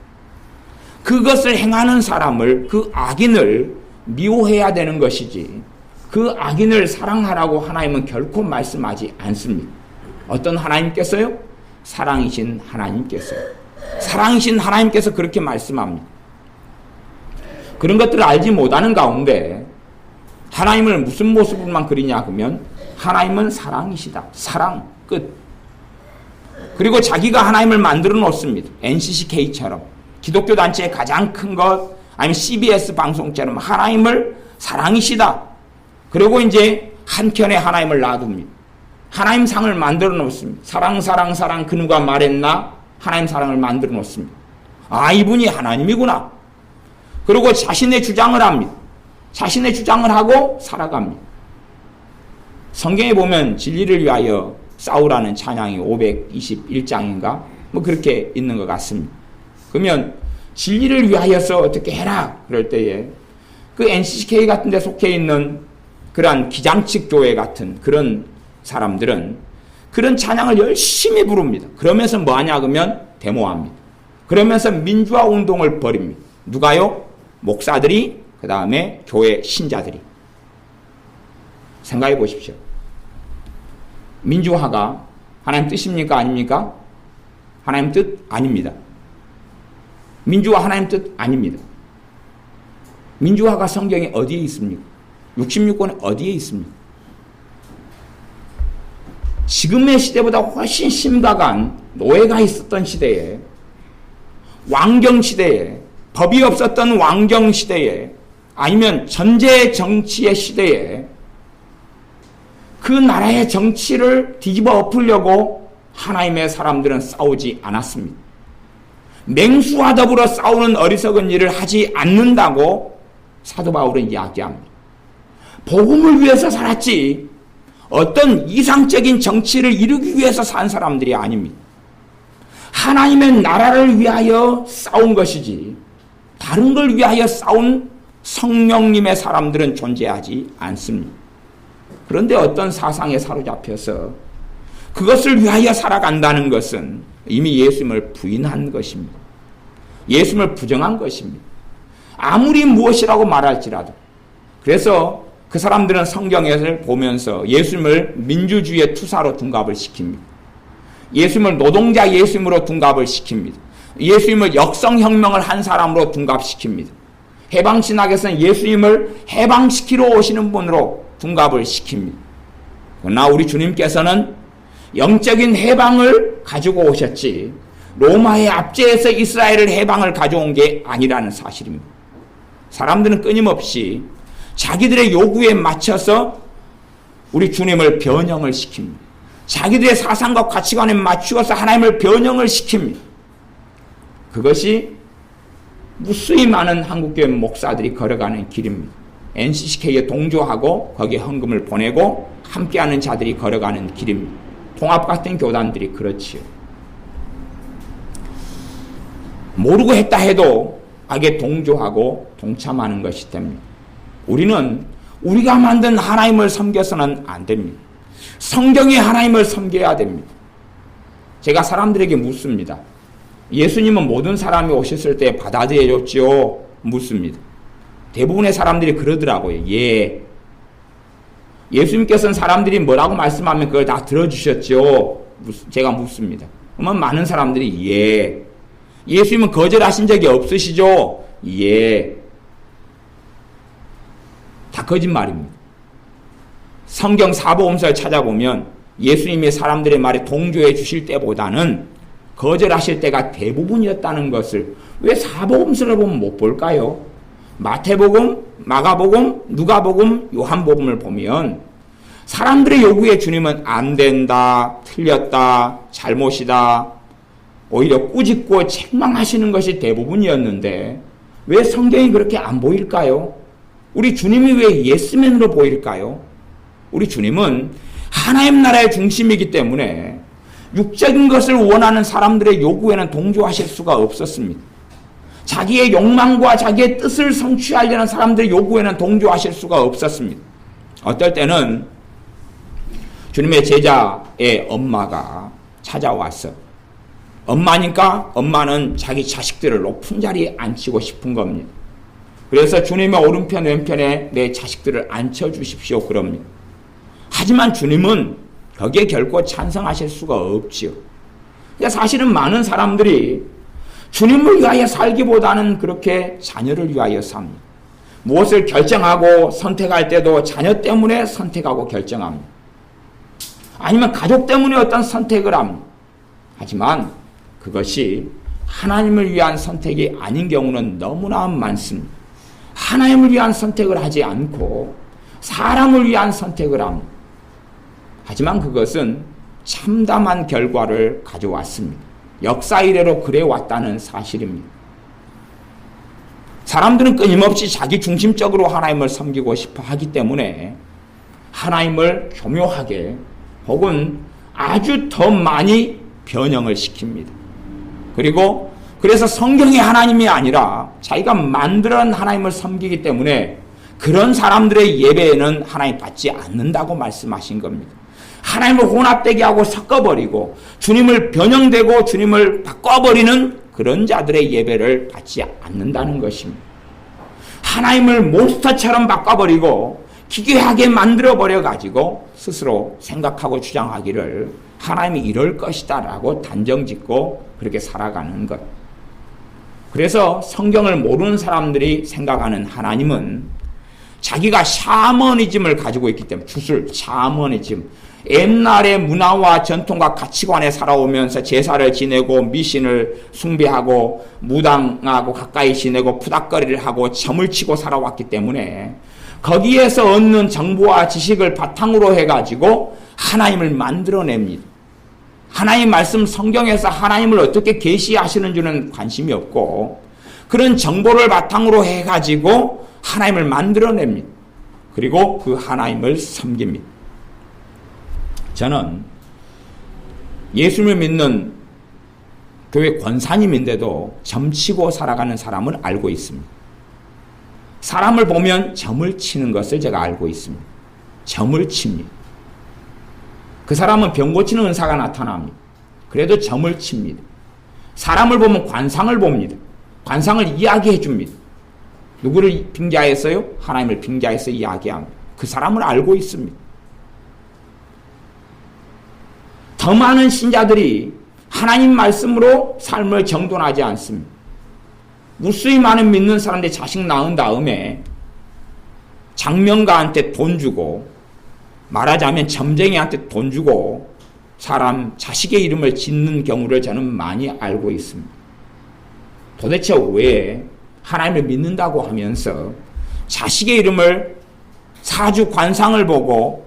그것을 행하는 사람을, 그 악인을 미워해야 되는 것이지 그 악인을 사랑하라고 하나님은 결코 말씀하지 않습니다. 어떤 하나님께서요? 사랑이신 하나님께서요. 사랑이신 하나님께서 그렇게 말씀합니다. 그런 것들을 알지 못하는 가운데 하나님을 무슨 모습으로만 그리냐 그러면 하나님은 사랑이시다. 사랑 끝. 그리고 자기가 하나님을 만들어 놓습니다. NCCK처럼 기독교 단체의 가장 큰 것 아니면 CBS 방송처럼 하나님을 사랑이시다. 그리고 이제 한켠에 하나님을 놔둡니다. 하나님 상을 만들어 놓습니다. 사랑 사랑 사랑 그 누가 말했나? 하나님 사랑을 만들어 놓습니다. 이분이 하나님이구나. 그리고 자신의 주장을 합니다. 자신의 주장을 하고 살아갑니다. 성경에 보면 진리를 위하여 싸우라는 찬양이 521장인가 뭐 그렇게 있는 것 같습니다. 그러면 진리를 위하여서 어떻게 해라 그럴 때에 그 NCK 같은 데 속해 있는 그러한 기장측 교회 같은 그런 사람들은 그런 찬양을 열심히 부릅니다. 그러면서 뭐 하냐 그러면 데모합니다. 그러면서 민주화 운동을 벌입니다. 누가요? 목사들이, 그 다음에 교회 신자들이. 생각해 보십시오. 민주화가 하나님 뜻입니까? 아닙니까? 하나님 뜻 아닙니다. 민주화 하나님 뜻 아닙니다. 민주화가 성경에 어디에 있습니까? 66권에 어디에 있습니까? 지금의 시대보다 훨씬 심각한 노예가 있었던 시대에, 왕경 시대에, 법이 없었던 왕경 시대에, 아니면 전제 정치의 시대에 그 나라의 정치를 뒤집어 엎으려고 하나님의 사람들은 싸우지 않았습니다. 맹수와 더불어 싸우는 어리석은 일을 하지 않는다고 사도 바울은 이야기합니다. 복음을 위해서 살았지 어떤 이상적인 정치를 이루기 위해서 산 사람들이 아닙니다. 하나님의 나라를 위하여 싸운 것이지 다른 걸 위하여 싸운 성령님의 사람들은 존재하지 않습니다. 그런데 어떤 사상에 사로잡혀서 그것을 위하여 살아간다는 것은 이미 예수님을 부인한 것입니다. 예수님을 부정한 것입니다. 아무리 무엇이라고 말할지라도. 그래서 그 사람들은 성경을 보면서 예수님을 민주주의의 투사로 둔갑을 시킵니다. 예수님을 노동자 예수님으로 둔갑을 시킵니다. 예수님을 역성혁명을 한 사람으로 둔갑시킵니다. 해방신학에서는 예수님을 해방시키러 오시는 분으로 둔갑을 시킵니다. 그러나 우리 주님께서는 영적인 해방을 가지고 오셨지 로마의 압제에서 이스라엘을 해방을 가져온 게 아니라는 사실입니다. 사람들은 끊임없이 자기들의 요구에 맞춰서 우리 주님을 변형을 시킵니다. 자기들의 사상과 가치관에 맞추어서 하나님을 변형을 시킵니다. 그것이 무수히 많은 한국교회 목사들이 걸어가는 길입니다. NCCK에 동조하고 거기에 헌금을 보내고 함께하는 자들이 걸어가는 길입니다. 통합 같은 교단들이 그렇지요. 모르고 했다 해도 악에 동조하고 동참하는 것이 됩니다. 우리는 우리가 만든 하나님을 섬겨서는 안 됩니다. 성경의 하나님을 섬겨야 됩니다. 제가 사람들에게 묻습니다. 예수님은 모든 사람이 오셨을 때 받아들여줬지요? 묻습니다. 대부분의 사람들이 그러더라고요. 예. 예수님께서는 사람들이 뭐라고 말씀하면 그걸 다 들어주셨죠? 제가 묻습니다. 그러면 많은 사람들이 예. 예수님은 거절하신 적이 없으시죠? 예. 다 거짓말입니다. 성경 사복음서를 찾아보면 예수님이 사람들의 말에 동조해 주실 때보다는 거절하실 때가 대부분이었다는 것을 왜 사복음서를 보면 못 볼까요? 마태복음, 마가복음, 누가복음, 요한복음을 보면 사람들의 요구에 주님은 안 된다, 틀렸다, 잘못이다, 오히려 꾸짖고 책망하시는 것이 대부분이었는데 왜 성경이 그렇게 안 보일까요? 우리 주님이 왜 예스맨으로 보일까요? 우리 주님은 하나님 나라의 중심이기 때문에 육적인 것을 원하는 사람들의 요구에는 동조하실 수가 없었습니다. 자기의 욕망과 자기의 뜻을 성취하려는 사람들의 요구에는 동조하실 수가 없었습니다. 어떨 때는 주님의 제자의 엄마가 찾아왔어. 엄마니까 엄마는 자기 자식들을 높은 자리에 앉히고 싶은 겁니다. 그래서 주님의 오른편 왼편에 내 자식들을 앉혀주십시오 그럽니다. 하지만 주님은 거기에 결코 찬성하실 수가 없지요. 사실은 많은 사람들이 주님을 위하여 살기보다는 그렇게 자녀를 위하여 삽니다. 무엇을 결정하고 선택할 때도 자녀 때문에 선택하고 결정합니다. 아니면 가족 때문에 어떤 선택을 합니다. 하지만 그것이 하나님을 위한 선택이 아닌 경우는 너무나 많습니다. 하나님을 위한 선택을 하지 않고 사람을 위한 선택을 합니다. 하지만 그것은 참담한 결과를 가져왔습니다. 역사 이래로 그래왔다는 사실입니다. 사람들은 끊임없이 자기 중심적으로 하나님을 섬기고 싶어 하기 때문에 하나님을 교묘하게 혹은 아주 더 많이 변형을 시킵니다. 그리고 그래서 성경의 하나님이 아니라 자기가 만들어낸 하나님을 섬기기 때문에 그런 사람들의 예배에는 하나님 받지 않는다고 말씀하신 겁니다. 하나님을 혼합되게 하고 섞어버리고 주님을 변형되고 주님을 바꿔버리는 그런 자들의 예배를 받지 않는다는 것입니다. 하나님을 몬스터처럼 바꿔버리고 기괴하게 만들어버려가지고 스스로 생각하고 주장하기를 하나님이 이럴 것이다 라고 단정짓고 그렇게 살아가는 것. 그래서 성경을 모르는 사람들이 생각하는 하나님은 자기가 샤머니즘을 가지고 있기 때문에 주술, 샤머니즘, 옛날의 문화와 전통과 가치관에 살아오면서 제사를 지내고 미신을 숭배하고 무당하고 가까이 지내고 푸닥거리를 하고 점을 치고 살아왔기 때문에 거기에서 얻는 정보와 지식을 바탕으로 해가지고 하나님을 만들어냅니다. 하나님 말씀 성경에서 하나님을 어떻게 계시하시는지는 관심이 없고 그런 정보를 바탕으로 해가지고 하나님을 만들어냅니다. 그리고 그 하나님을 섬깁니다. 저는 예수님을 믿는 교회 권사님인데도 점치고 살아가는 사람을 알고 있습니다. 사람을 보면 점을 치는 것을 제가 알고 있습니다. 점을 칩니다. 그 사람은 병 고치는 은사가 나타납니다. 그래도 점을 칩니다. 사람을 보면 관상을 봅니다. 관상을 이야기해 줍니다. 누구를 빙자했어요? 하나님을 빙자해서 이야기합니다. 그 사람을 알고 있습니다. 더 많은 신자들이 하나님 말씀으로 삶을 정돈하지 않습니다. 무수히 많은 믿는 사람들이 자식 낳은 다음에 장명가한테 돈 주고 말하자면 점쟁이한테 돈 주고 사람 자식의 이름을 짓는 경우를 저는 많이 알고 있습니다. 도대체 왜 하나님을 믿는다고 하면서 자식의 이름을 사주 관상을 보고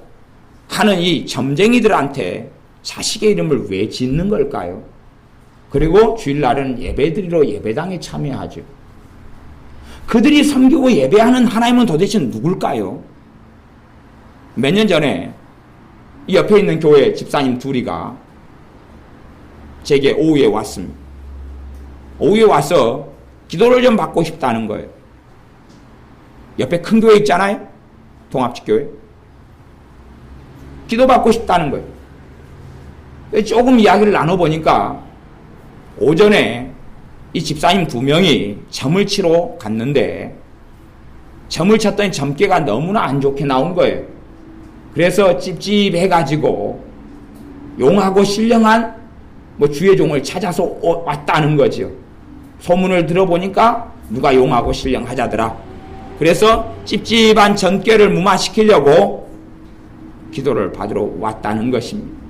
하는 이 점쟁이들한테 자식의 이름을 왜 짓는 걸까요? 그리고 주일날은 예배드리러 예배당에 참여하죠. 그들이 섬기고 예배하는 하나님은 도대체 누굴까요? 몇 년 전에 이 옆에 있는 교회 집사님 둘이가 제게 오후에 왔습니다. 오후에 와서 기도를 좀 받고 싶다는 거예요. 옆에 큰 교회 있잖아요. 동합집교회. 기도 받고 싶다는 거예요. 조금 이야기를 나눠보니까 오전에 이 집사님 2명이 점을 치러 갔는데 점을 쳤더니 점괘가 너무나 안 좋게 나온 거예요. 그래서 찝찝해가지고 용하고 신령한 주의 종을 찾아서 왔다는 거죠. 소문을 들어보니까 누가 용하고 신령하자더라. 그래서 찝찝한 점괘를 무마시키려고 기도를 받으러 왔다는 것입니다.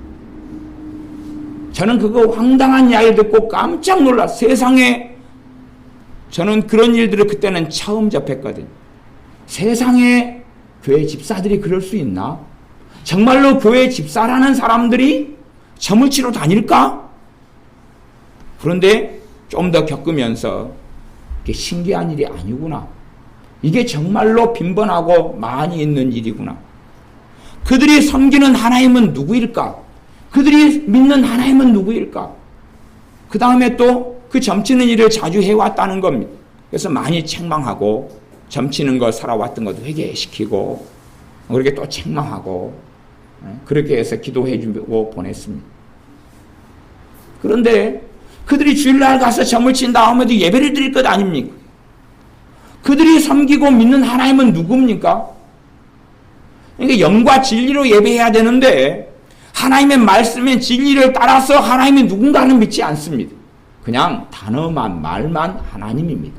저는 그거 황당한 이야기를 듣고 깜짝 놀라. 세상에, 저는 그런 일들을 그때는 처음 접했거든요. 세상에 교회 집사들이 그럴 수 있나? 정말로 교회 집사라는 사람들이 점을 치러 다닐까? 그런데 좀 더 겪으면서 이게 신기한 일이 아니구나. 이게 정말로 빈번하고 많이 있는 일이구나. 그들이 섬기는 하나님은 누구일까? 그들이 믿는 하나님은 누구일까? 그 다음에 또 그 점치는 일을 자주 해왔다는 겁니다. 그래서 많이 책망하고 점치는 거 살아왔던 것도 회개시키고 그렇게 또 책망하고 그렇게 해서 기도해주고 보냈습니다. 그런데 그들이 주일날 가서 점을 친 다음에도 예배를 드릴 것 아닙니까? 그들이 섬기고 믿는 하나님은 누굽니까? 그러니까 영과 진리로 예배해야 되는데 하나님의 말씀의 진리를 따라서 하나님이 누군가는 믿지 않습니다. 그냥 단어만 말만 하나님입니다.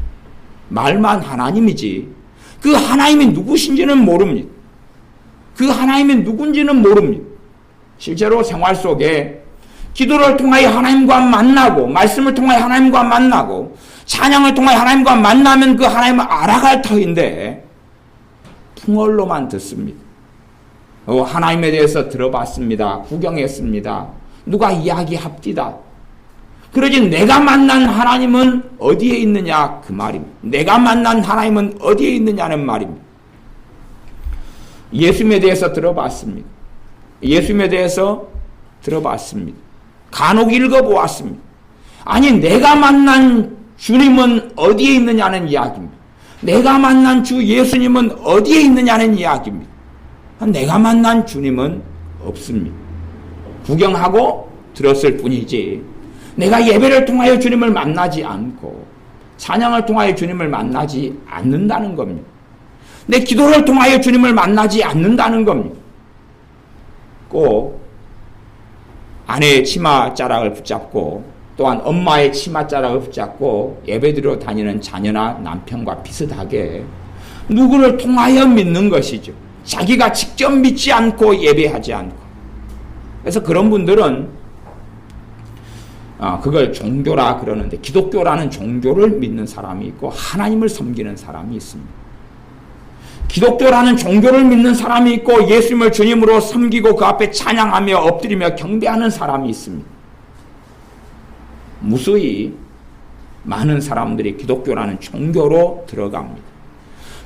말만 하나님이지 그 하나님이 누구신지는 모릅니다. 그 하나님이 누군지는 모릅니다. 실제로 생활 속에 기도를 통하여 하나님과 만나고 말씀을 통하여 하나님과 만나고 찬양을 통하여 하나님과 만나면 그 하나님을 알아갈 터인데 풍월로만 듣습니다. 하나님에 대해서 들어봤습니다. 구경했습니다. 누가 이야기합디다. 그러지 내가 만난 하나님은 어디에 있느냐 그 말입니다. 내가 만난 하나님은 어디에 있느냐는 말입니다. 예수님에 대해서 들어봤습니다. 예수님에 대해서 들어봤습니다. 간혹 읽어보았습니다. 아니 내가 만난 주님은 어디에 있느냐는 이야기입니다. 내가 만난 주 예수님은 어디에 있느냐는 이야기입니다. 내가 만난 주님은 없습니다. 구경하고 들었을 뿐이지 내가 예배를 통하여 주님을 만나지 않고 찬양을 통하여 주님을 만나지 않는다는 겁니다. 내 기도를 통하여 주님을 만나지 않는다는 겁니다. 꼭 아내의 치마자락을 붙잡고 또한 엄마의 치마자락을 붙잡고 예배드리러 다니는 자녀나 남편과 비슷하게 누구를 통하여 믿는 것이죠. 자기가 직접 믿지 않고 예배하지 않고. 그래서 그런 분들은 그걸 종교라 그러는데 기독교라는 종교를 믿는 사람이 있고 하나님을 섬기는 사람이 있습니다. 기독교라는 종교를 믿는 사람이 있고 예수님을 주님으로 섬기고 그 앞에 찬양하며 엎드리며 경배하는 사람이 있습니다. 무수히 많은 사람들이 기독교라는 종교로 들어갑니다.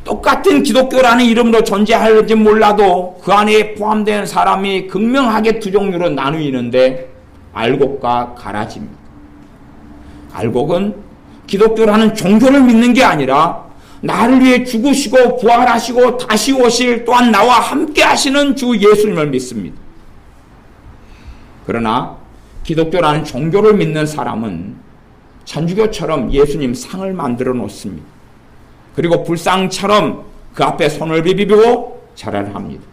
똑같은 기독교라는 이름으로 존재할지 몰라도 그 안에 포함된 사람이 극명하게 두 종류로 나누이는데 알곡과 가라지입니다. 알곡은 기독교라는 종교를 믿는 게 아니라 나를 위해 죽으시고 부활하시고 다시 오실 또한 나와 함께 하시는 주 예수님을 믿습니다. 그러나 기독교라는 종교를 믿는 사람은 천주교처럼 예수님 상을 만들어 놓습니다. 그리고 불상처럼 그 앞에 손을 비비고 절을 합니다.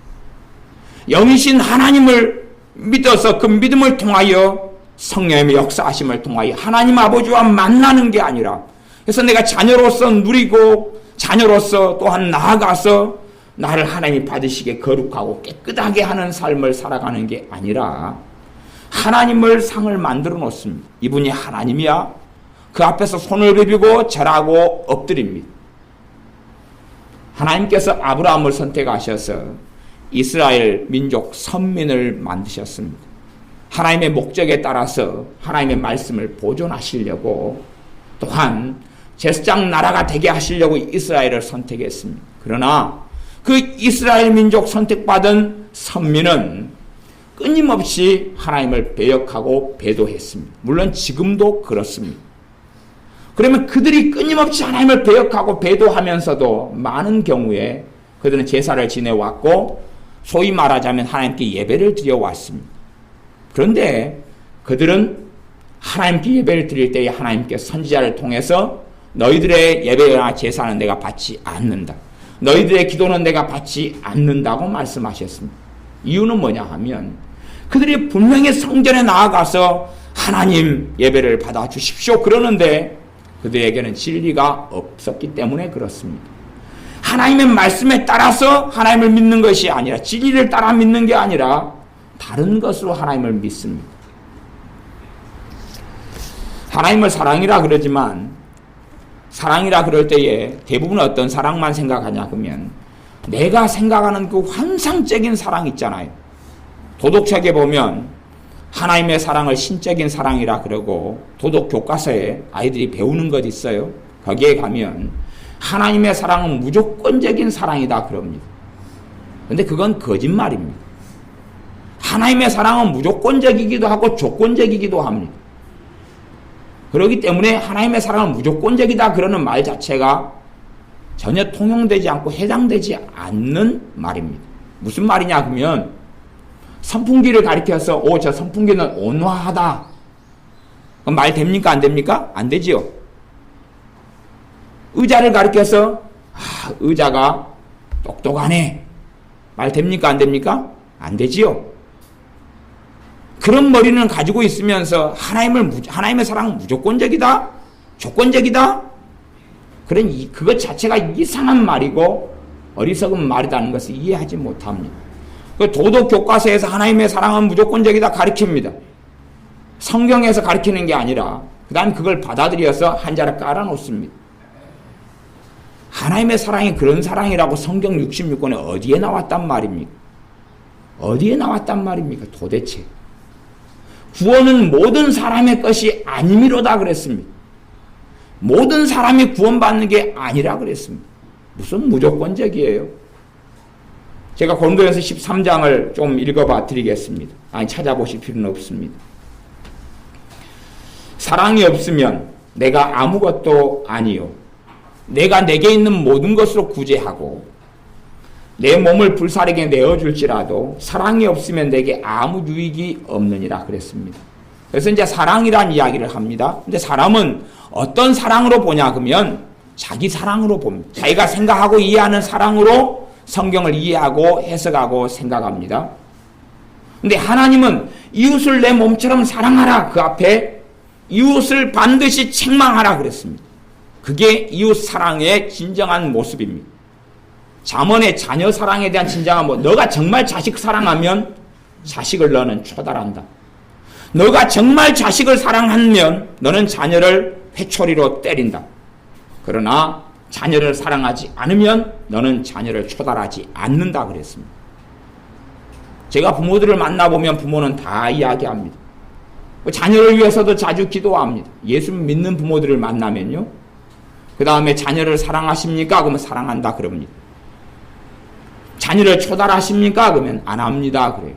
영이신 하나님을 믿어서 그 믿음을 통하여 성령의 역사하심을 통하여 하나님 아버지와 만나는 게 아니라 그래서 내가 자녀로서 누리고 자녀로서 또한 나아가서 나를 하나님이 받으시게 거룩하고 깨끗하게 하는 삶을 살아가는 게 아니라 하나님을 상을 만들어 놓습니다. 이분이 하나님이야. 그 앞에서 손을 비비고 절하고 엎드립니다. 하나님께서 아브라함을 선택하셔서 이스라엘 민족 선민을 만드셨습니다. 하나님의 목적에 따라서 하나님의 말씀을 보존하시려고 또한 제사장 나라가 되게 하시려고 이스라엘을 선택했습니다. 그러나 그 이스라엘 민족 선택받은 선민은 끊임없이 하나님을 배역하고 배도했습니다. 물론 지금도 그렇습니다. 그러면 그들이 끊임없이 하나님을 배역하고 배도하면서도 많은 경우에 그들은 제사를 지내왔고 소위 말하자면 하나님께 예배를 드려왔습니다. 그런데 그들은 하나님께 예배를 드릴 때에 하나님께 선지자를 통해서 너희들의 예배나 제사는 내가 받지 않는다. 너희들의 기도는 내가 받지 않는다고 말씀하셨습니다. 이유는 뭐냐 하면 그들이 분명히 성전에 나아가서 하나님 예배를 받아 주십시오 그러는데 그들에게는 진리가 없었기 때문에 그렇습니다. 하나님의 말씀에 따라서 하나님을 믿는 것이 아니라 진리를 따라 믿는 게 아니라 다른 것으로 하나님을 믿습니다. 하나님을 사랑이라 그러지만 사랑이라 그럴 때에 대부분 어떤 사랑만 생각하냐 그러면 내가 생각하는 그 환상적인 사랑 있잖아요. 도덕책에 보면 하나님의 사랑을 신적인 사랑이라 그러고 도덕 교과서에 아이들이 배우는 것 있어요. 거기에 가면 하나님의 사랑은 무조건적인 사랑이다 그럽니다. 그런데 그건 거짓말입니다. 하나님의 사랑은 무조건적이기도 하고 조건적이기도 합니다. 그렇기 때문에 하나님의 사랑은 무조건적이다 그러는 말 자체가 전혀 통용되지 않고 해당되지 않는 말입니다. 무슨 말이냐 그러면 선풍기를 가리켜서 저 선풍기는 온화하다. 그럼 말 됩니까 안 됩니까? 안 되지요. 의자를 가리켜서 의자가 똑똑하네. 말 됩니까 안 됩니까? 안 되지요. 그런 머리는 가지고 있으면서 하나님의 사랑은 무조건적이다? 조건적이다? 그것 자체가 이상한 말이고 어리석은 말이라는 것을 이해하지 못합니다. 그 도덕 교과서에서 하나님의 사랑은 무조건적이다 가르칩니다. 성경에서 가르치는 게 아니라 그 다음 그걸 받아들여서 한자를 깔아놓습니다. 하나님의 사랑이 그런 사랑이라고 성경 66권에 어디에 나왔단 말입니까? 어디에 나왔단 말입니까? 도대체. 구원은 모든 사람의 것이 아니미로다 그랬습니다. 모든 사람이 구원받는 게 아니라 그랬습니다. 무슨 무조건적이에요? 제가 고린도전서 13장을 좀 읽어봐 드리겠습니다. 찾아보실 필요는 없습니다. 사랑이 없으면 내가 아무것도 아니요. 내가 내게 있는 모든 것으로 구제하고 내 몸을 불사르게 내어줄지라도 사랑이 없으면 내게 아무 유익이 없느니라 그랬습니다. 그래서 이제 사랑이란 이야기를 합니다. 근데 사람은 어떤 사랑으로 보냐 그러면 자기 사랑으로 봅니다. 자기가 생각하고 이해하는 사랑으로 성경을 이해하고 해석하고 생각합니다. 근데 하나님은 이웃을 내 몸처럼 사랑하라. 그 앞에 이웃을 반드시 책망하라 그랬습니다. 그게 이웃 사랑의 진정한 모습입니다. 잠언의 자녀 사랑에 대한 진정한 모습. 너가 정말 자식 사랑하면 자식을 너는 처단한다. 너가 정말 자식을 사랑하면 너는 자녀를 회초리로 때린다. 그러나 자녀를 사랑하지 않으면 너는 자녀를 처단하지 않는다 그랬습니다. 제가 부모들을 만나보면 부모는 다 이야기합니다. 자녀를 위해서도 자주 기도합니다. 예수 믿는 부모들을 만나면요. 그 다음에 자녀를 사랑하십니까? 그러면 사랑한다 그럽니다. 자녀를 처단하십니까? 그러면 안 합니다 그래요.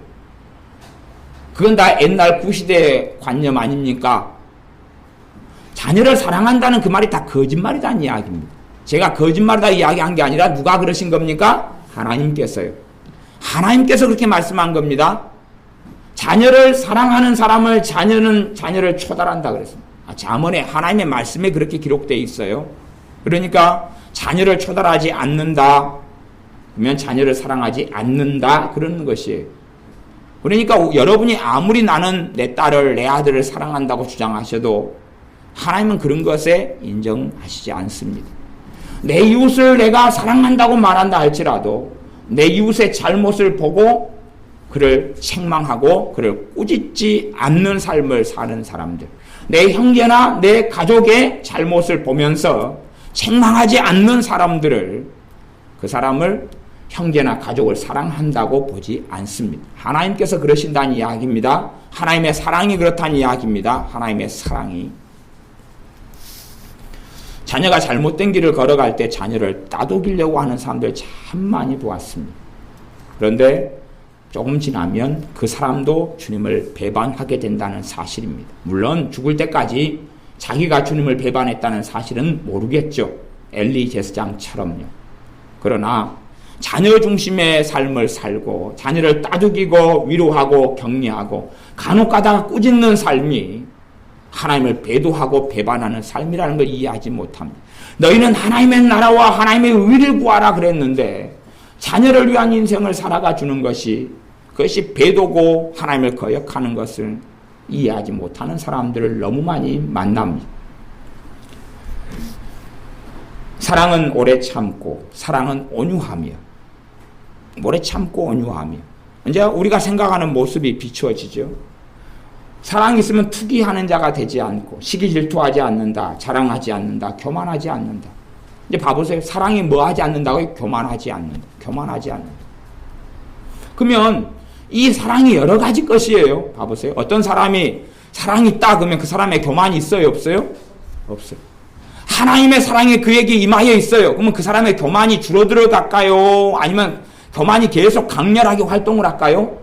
그건 다 옛날 구시대 관념 아닙니까? 자녀를 사랑한다는 그 말이 다 거짓말이라는 이야기입니다. 제가 거짓말이다 이야기한 게 아니라 누가 그러신 겁니까? 하나님께서요. 하나님께서 그렇게 말씀한 겁니다. 자녀를 사랑하는 사람을 자녀는 자녀를 처단한다 그랬습니다. 잠언에 하나님의 말씀에 그렇게 기록되어 있어요. 그러니까 자녀를 처단하지 않는다. 그러면 자녀를 사랑하지 않는다. 그러는 것이에요. 그러니까 여러분이 아무리 나는 내 딸을 내 아들을 사랑한다고 주장하셔도 하나님은 그런 것에 인정하시지 않습니다. 내 이웃을 내가 사랑한다고 말한다 할지라도 내 이웃의 잘못을 보고 그를 책망하고 그를 꾸짖지 않는 삶을 사는 사람들, 내 형제나 내 가족의 잘못을 보면서 책망하지 않는 사람들을, 그 사람을 형제나 가족을 사랑한다고 보지 않습니다. 하나님께서 그러신다는 이야기입니다. 하나님의 사랑이 그렇다는 이야기입니다. 하나님의 사랑이. 자녀가 잘못된 길을 걸어갈 때 자녀를 따돌리려고 하는 사람들 참 많이 보았습니다. 그런데 조금 지나면 그 사람도 주님을 배반하게 된다는 사실입니다. 물론 죽을 때까지 자기가 주님을 배반했다는 사실은 모르겠죠. 엘리 제사장처럼요. 그러나 자녀 중심의 삶을 살고 자녀를 따죽이고 위로하고 격려하고 간혹 가다가 꾸짖는 삶이 하나님을 배도하고 배반하는 삶이라는 걸 이해하지 못합니다. 너희는 하나님의 나라와 하나님의 의를 구하라 그랬는데 자녀를 위한 인생을 살아가 주는 것이 그것이 배도고 하나님을 거역하는 것을 이해하지 못하는 사람들을 너무 많이 만납니다. 사랑은 오래 참고 사랑은 온유하며 오래 참고 온유하며 이제 우리가 생각하는 모습이 비추어지죠. 사랑이 있으면 투기하는 자가 되지 않고 시기 질투하지 않는다. 자랑하지 않는다. 교만하지 않는다. 이제 봐보세요. 사랑이 뭐 하지 않는다고? 교만하지 않는다. 교만하지 않는다. 그러면 이 사랑이 여러 가지 것이에요. 봐보세요. 어떤 사람이 사랑이 있다 그러면 그 사람의 교만이 있어요? 없어요? 없어요. 하나님의 사랑이 그에게 임하여 있어요. 그러면 그 사람의 교만이 줄어들어 갈까요? 아니면 교만이 계속 강렬하게 활동을 할까요?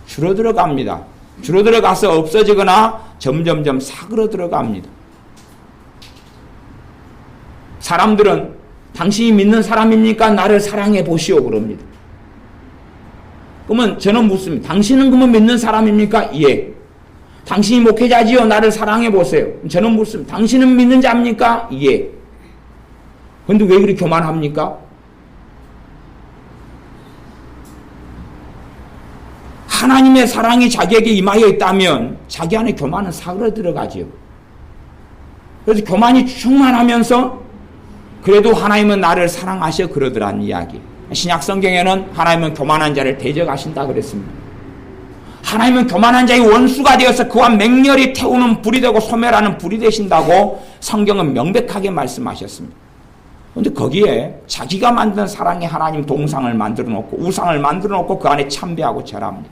줄어들어 갑니다. 줄어들어 가서 없어지거나 점점점 사그러들어 갑니다. 사람들은 당신이 믿는 사람입니까? 나를 사랑해 보시오 그럽니다. 그러면 저는 묻습니다. 당신은 그러면 믿는 사람입니까? 예. 당신이 목회자지요? 나를 사랑해 보세요. 저는 묻습니다. 당신은 믿는 자입니까? 예. 그런데 왜 그렇게 교만합니까? 하나님의 사랑이 자기에게 임하여 있다면 자기 안에 교만은 사그러들어 가지요. 그래서 교만이 충만하면서 그래도 하나님은 나를 사랑하셔 그러더란 이야기. 신약 성경에는 하나님은 교만한 자를 대적하신다 그랬습니다. 하나님은 교만한 자의 원수가 되어서 그와 맹렬히 태우는 불이 되고 소멸하는 불이 되신다고 성경은 명백하게 말씀하셨습니다. 그런데 거기에 자기가 만든 사랑의 하나님 동상을 만들어 놓고 우상을 만들어 놓고 그 안에 참배하고 절합니다.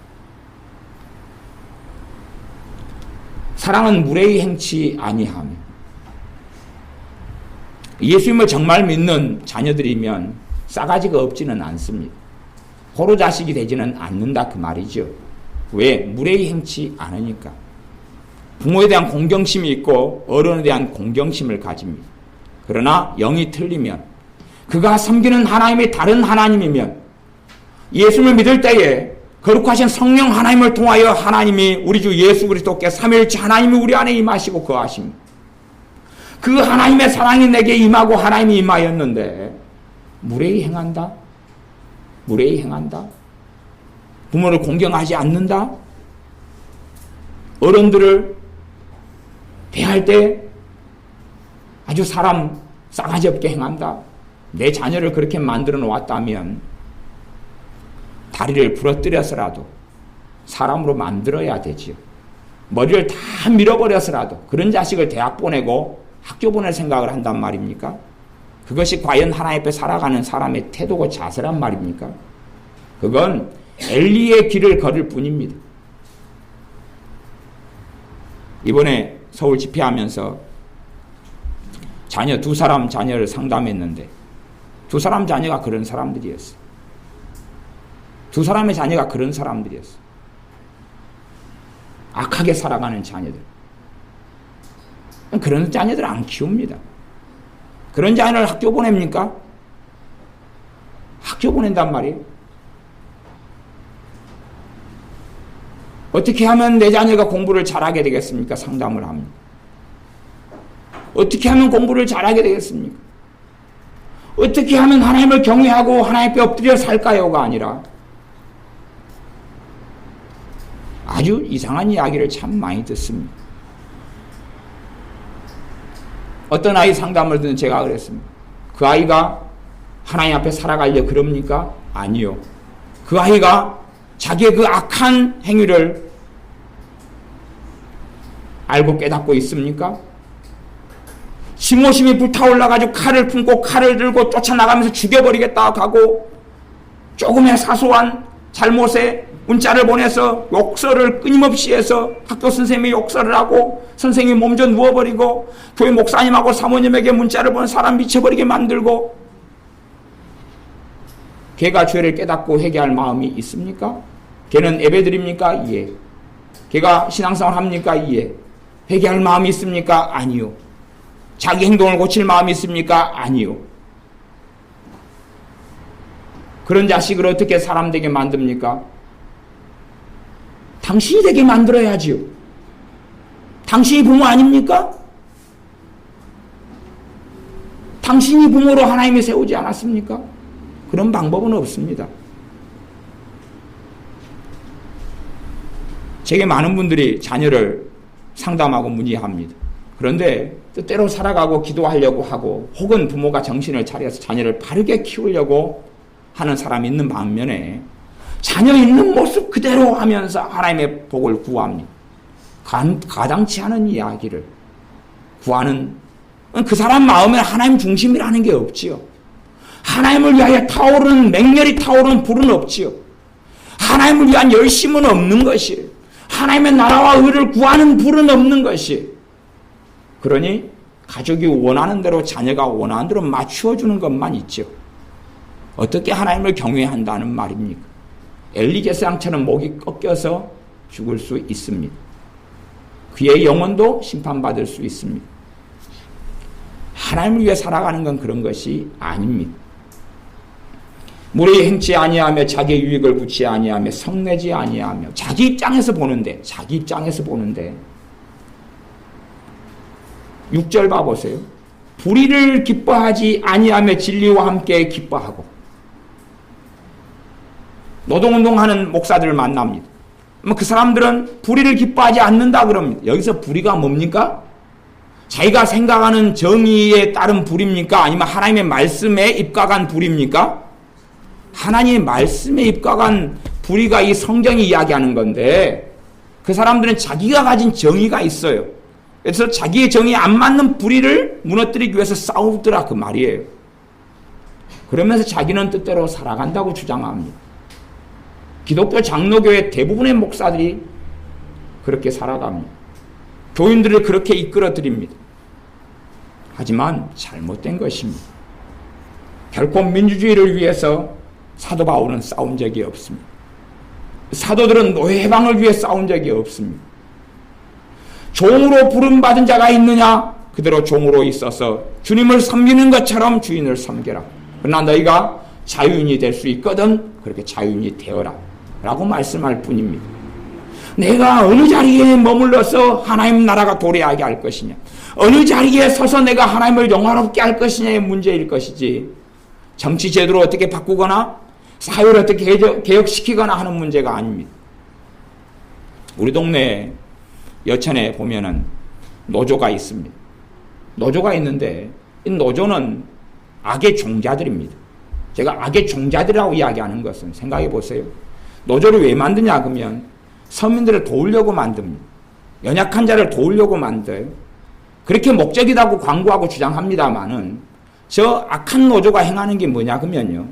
사랑은 무례히 행치 아니하며 예수님을 정말 믿는 자녀들이면 싸가지가 없지는 않습니다. 호로 자식이 되지는 않는다 그 말이죠. 왜? 무례히 행치 않으니까. 부모에 대한 공경심이 있고 어른에 대한 공경심을 가집니다. 그러나 영이 틀리면 그가 섬기는 하나님이 다른 하나님이면 예수를 믿을 때에 거룩하신 성령 하나님을 통하여 하나님이 우리 주 예수 그리스도께 삼위일체 하나님이 우리 안에 임하시고 거하십니다. 그 하나님의 사랑이 내게 임하고 하나님이 임하였는데 무례히 행한다? 무례히 행한다? 부모를 공경하지 않는다? 어른들을 대할 때 아주 사람 싸가지 없게 행한다? 내 자녀를 그렇게 만들어 놓았다면 다리를 부러뜨려서라도 사람으로 만들어야 되지요. 머리를 다 밀어버려서라도 그런 자식을 대학 보내고 학교 보낼 생각을 한단 말입니까? 그것이 과연 하나님 앞에 살아가는 사람의 태도고 자세란 말입니까? 그건 엘리의 길을 걸을 뿐입니다. 이번에 서울 집회하면서 자녀 두 사람 자녀를 상담했는데 두 사람 자녀가 그런 사람들이었어요. 두 사람의 자녀가 그런 사람들이었어요. 악하게 살아가는 자녀들. 그런 자녀들 안 키웁니다. 그런 자녀를 학교 보냅니까? 학교 보낸단 말이에요. 어떻게 하면 내 자녀가 공부를 잘하게 되겠습니까? 상담을 합니다. 어떻게 하면 공부를 잘하게 되겠습니까? 어떻게 하면 하나님을 경외하고 하나님 앞에 엎드려 살까요가 아니라 아주 이상한 이야기를 참 많이 듣습니다. 어떤 아이 상담을 듣는 제가 그랬습니다. 그 아이가 하나님 앞에 살아가려 그럽니까? 아니요. 그 아이가 자기의 그 악한 행위를 알고 깨닫고 있습니까? 심오심이 불타올라가지고 칼을 품고 칼을 들고 쫓아나가면서 죽여버리겠다 하고 조금의 사소한 잘못에 문자를 보내서 욕설을 끊임없이 해서 학교 선생님이 욕설을 하고 선생님이 몸져 누워버리고 교회 목사님하고 사모님에게 문자를 보내 사람 미쳐버리게 만들고 걔가 죄를 깨닫고 회개할 마음이 있습니까? 걔는 예배드립니까? 예. 걔가 신앙생활 합니까? 예. 회개할 마음이 있습니까? 아니요. 자기 행동을 고칠 마음이 있습니까? 아니요. 그런 자식을 어떻게 사람 되게 만듭니까? 당신이 되게 만들어야지요. 당신이 부모 아닙니까? 당신이 부모로 하나님이 세우지 않았습니까? 그런 방법은 없습니다. 제게 많은 분들이 자녀를 상담하고 문의합니다. 그런데 뜻대로 살아가고 기도하려고 하고 혹은 부모가 정신을 차려서 자녀를 바르게 키우려고 하는 사람이 있는 반면에 자녀 있는 모습 그대로 하면서 하나님의 복을 구합니다. 가당치 않은 이야기를 구하는 그 사람 마음에 하나님 중심이라는 게 없지요. 하나님을 위하여 타오르는 맹렬히 타오르는 불은 없지요. 하나님을 위한 열심은 없는 것이에요. 하나님의 나라와 의를 구하는 불은 없는 것이. 그러니 가족이 원하는 대로 자녀가 원하는 대로 맞추어주는 것만 있죠. 어떻게 하나님을 경외한다는 말입니까? 엘리제사장처럼 목이 꺾여서 죽을 수 있습니다. 그의 영혼도 심판받을 수 있습니다. 하나님을 위해 살아가는 건 그런 것이 아닙니다. 무례히 행치 아니하며 자기의 유익을 굳이 아니하며 성내지 아니하며 자기 입장에서 보는데 6절 봐보세요. 불의를 기뻐하지 아니하며 진리와 함께 기뻐하고. 노동운동하는 목사들을 만납니다. 그 사람들은 불의를 기뻐하지 않는다 그럽니다. 여기서 불의가 뭡니까? 자기가 생각하는 정의에 따른 불입니까? 아니면 하나님의 말씀에 입각한 불입니까? 하나님의 말씀에 입각한 불의가 이 성경이 이야기하는 건데 그 사람들은 자기가 가진 정의가 있어요. 그래서 자기의 정의에 안 맞는 불의를 무너뜨리기 위해서 싸우더라 그 말이에요. 그러면서 자기는 뜻대로 살아간다고 주장합니다. 기독교 장로교회 대부분의 목사들이 그렇게 살아갑니다. 교인들을 그렇게 이끌어드립니다. 하지만 잘못된 것입니다. 결코 민주주의를 위해서 사도 바울은 싸운 적이 없습니다. 사도들은 노예 해방을 위해 싸운 적이 없습니다. 종으로 부름받은 자가 있느냐? 그대로 종으로 있어서 주님을 섬기는 것처럼 주인을 섬겨라. 그러나 너희가 자유인이 될 수 있거든 그렇게 자유인이 되어라 라고 말씀할 뿐입니다. 내가 어느 자리에 머물러서 하나님 나라가 도래하게 할 것이냐, 어느 자리에 서서 내가 하나님을 영화롭게 할 것이냐의 문제일 것이지 정치 제도를 어떻게 바꾸거나 사회를 어떻게 개혁시키거나 하는 문제가 아닙니다. 우리 동네 여천에 보면은 노조가 있습니다. 노조가 있는데 이 노조는 악의 종자들입니다. 제가 악의 종자들이라고 이야기하는 것은 생각해 보세요. 노조를 왜 만드냐 그러면 서민들을 도우려고 만듭니다. 연약한 자를 도우려고 만들어요. 그렇게 목적이라고 광고하고 주장합니다마는 저 악한 노조가 행하는 게 뭐냐 그러면요,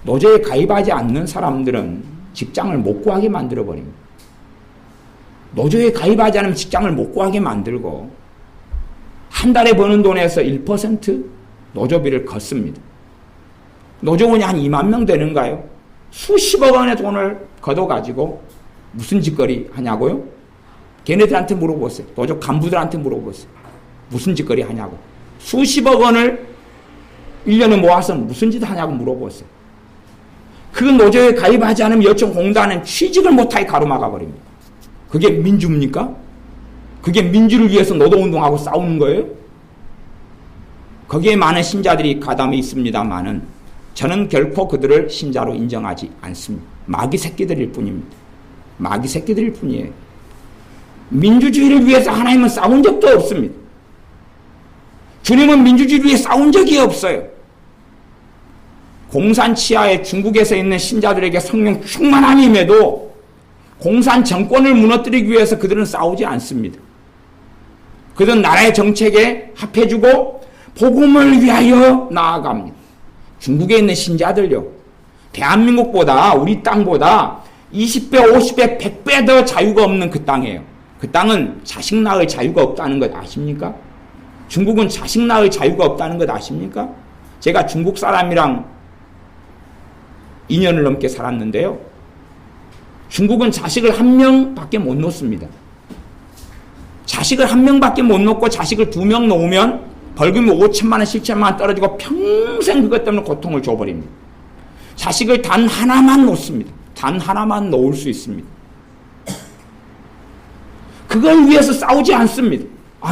노조에 가입하지 않는 사람들은 직장을 못 구하게 만들어버립니다. 노조에 가입하지 않으면 직장을 못 구하게 만들고 한 달에 버는 돈에서 1% 노조비를 걷습니다. 노조원이 한 2만 명 되는가요? 수십억 원의 돈을 걷어가지고 무슨 짓거리 하냐고요? 걔네들한테 물어보세요. 노조 간부들한테 물어보세요. 무슨 짓거리 하냐고. 수십억 원을 1년에 모아서 무슨 짓 하냐고 물어보세요. 그 노조에 가입하지 않으면 여청공단은 취직을 못하게 가로막아 버립니다. 그게 민주입니까? 그게 민주를 위해서 노동운동하고 싸우는 거예요? 거기에 많은 신자들이 가담이 있습니다만은 저는 결코 그들을 신자로 인정하지 않습니다. 마귀 새끼들일 뿐입니다. 마귀 새끼들일 뿐이에요. 민주주의를 위해서 하나님은 싸운 적도 없습니다. 주님은 민주주의를 위해 싸운 적이 없어요. 공산 치하에 중국에서 있는 신자들에게 성령 충만함임에도 공산 정권을 무너뜨리기 위해서 그들은 싸우지 않습니다. 그들은 나라의 정책에 합해주고 복음을 위하여 나아갑니다. 중국에 있는 신자들요, 대한민국보다 우리 땅보다 20배, 50배, 100배 더 자유가 없는 그 땅이에요. 그 땅은 자식 낳을 자유가 없다는 것 아십니까? 중국은 자식 낳을 자유가 없다는 것 아십니까? 제가 중국 사람이랑 2년을 넘게 살았는데요, 중국은 자식을 한 명밖에 못 놓습니다. 자식을 한 명밖에 못 놓고 자식을 2명 놓으면 벌금이 5천만 원, 7천만 원 떨어지고 평생 그것 때문에 고통을 줘버립니다. 자식을 단 하나만 놓습니다. 단 하나만 놓을 수 있습니다. 그걸 위해서 싸우지 않습니다.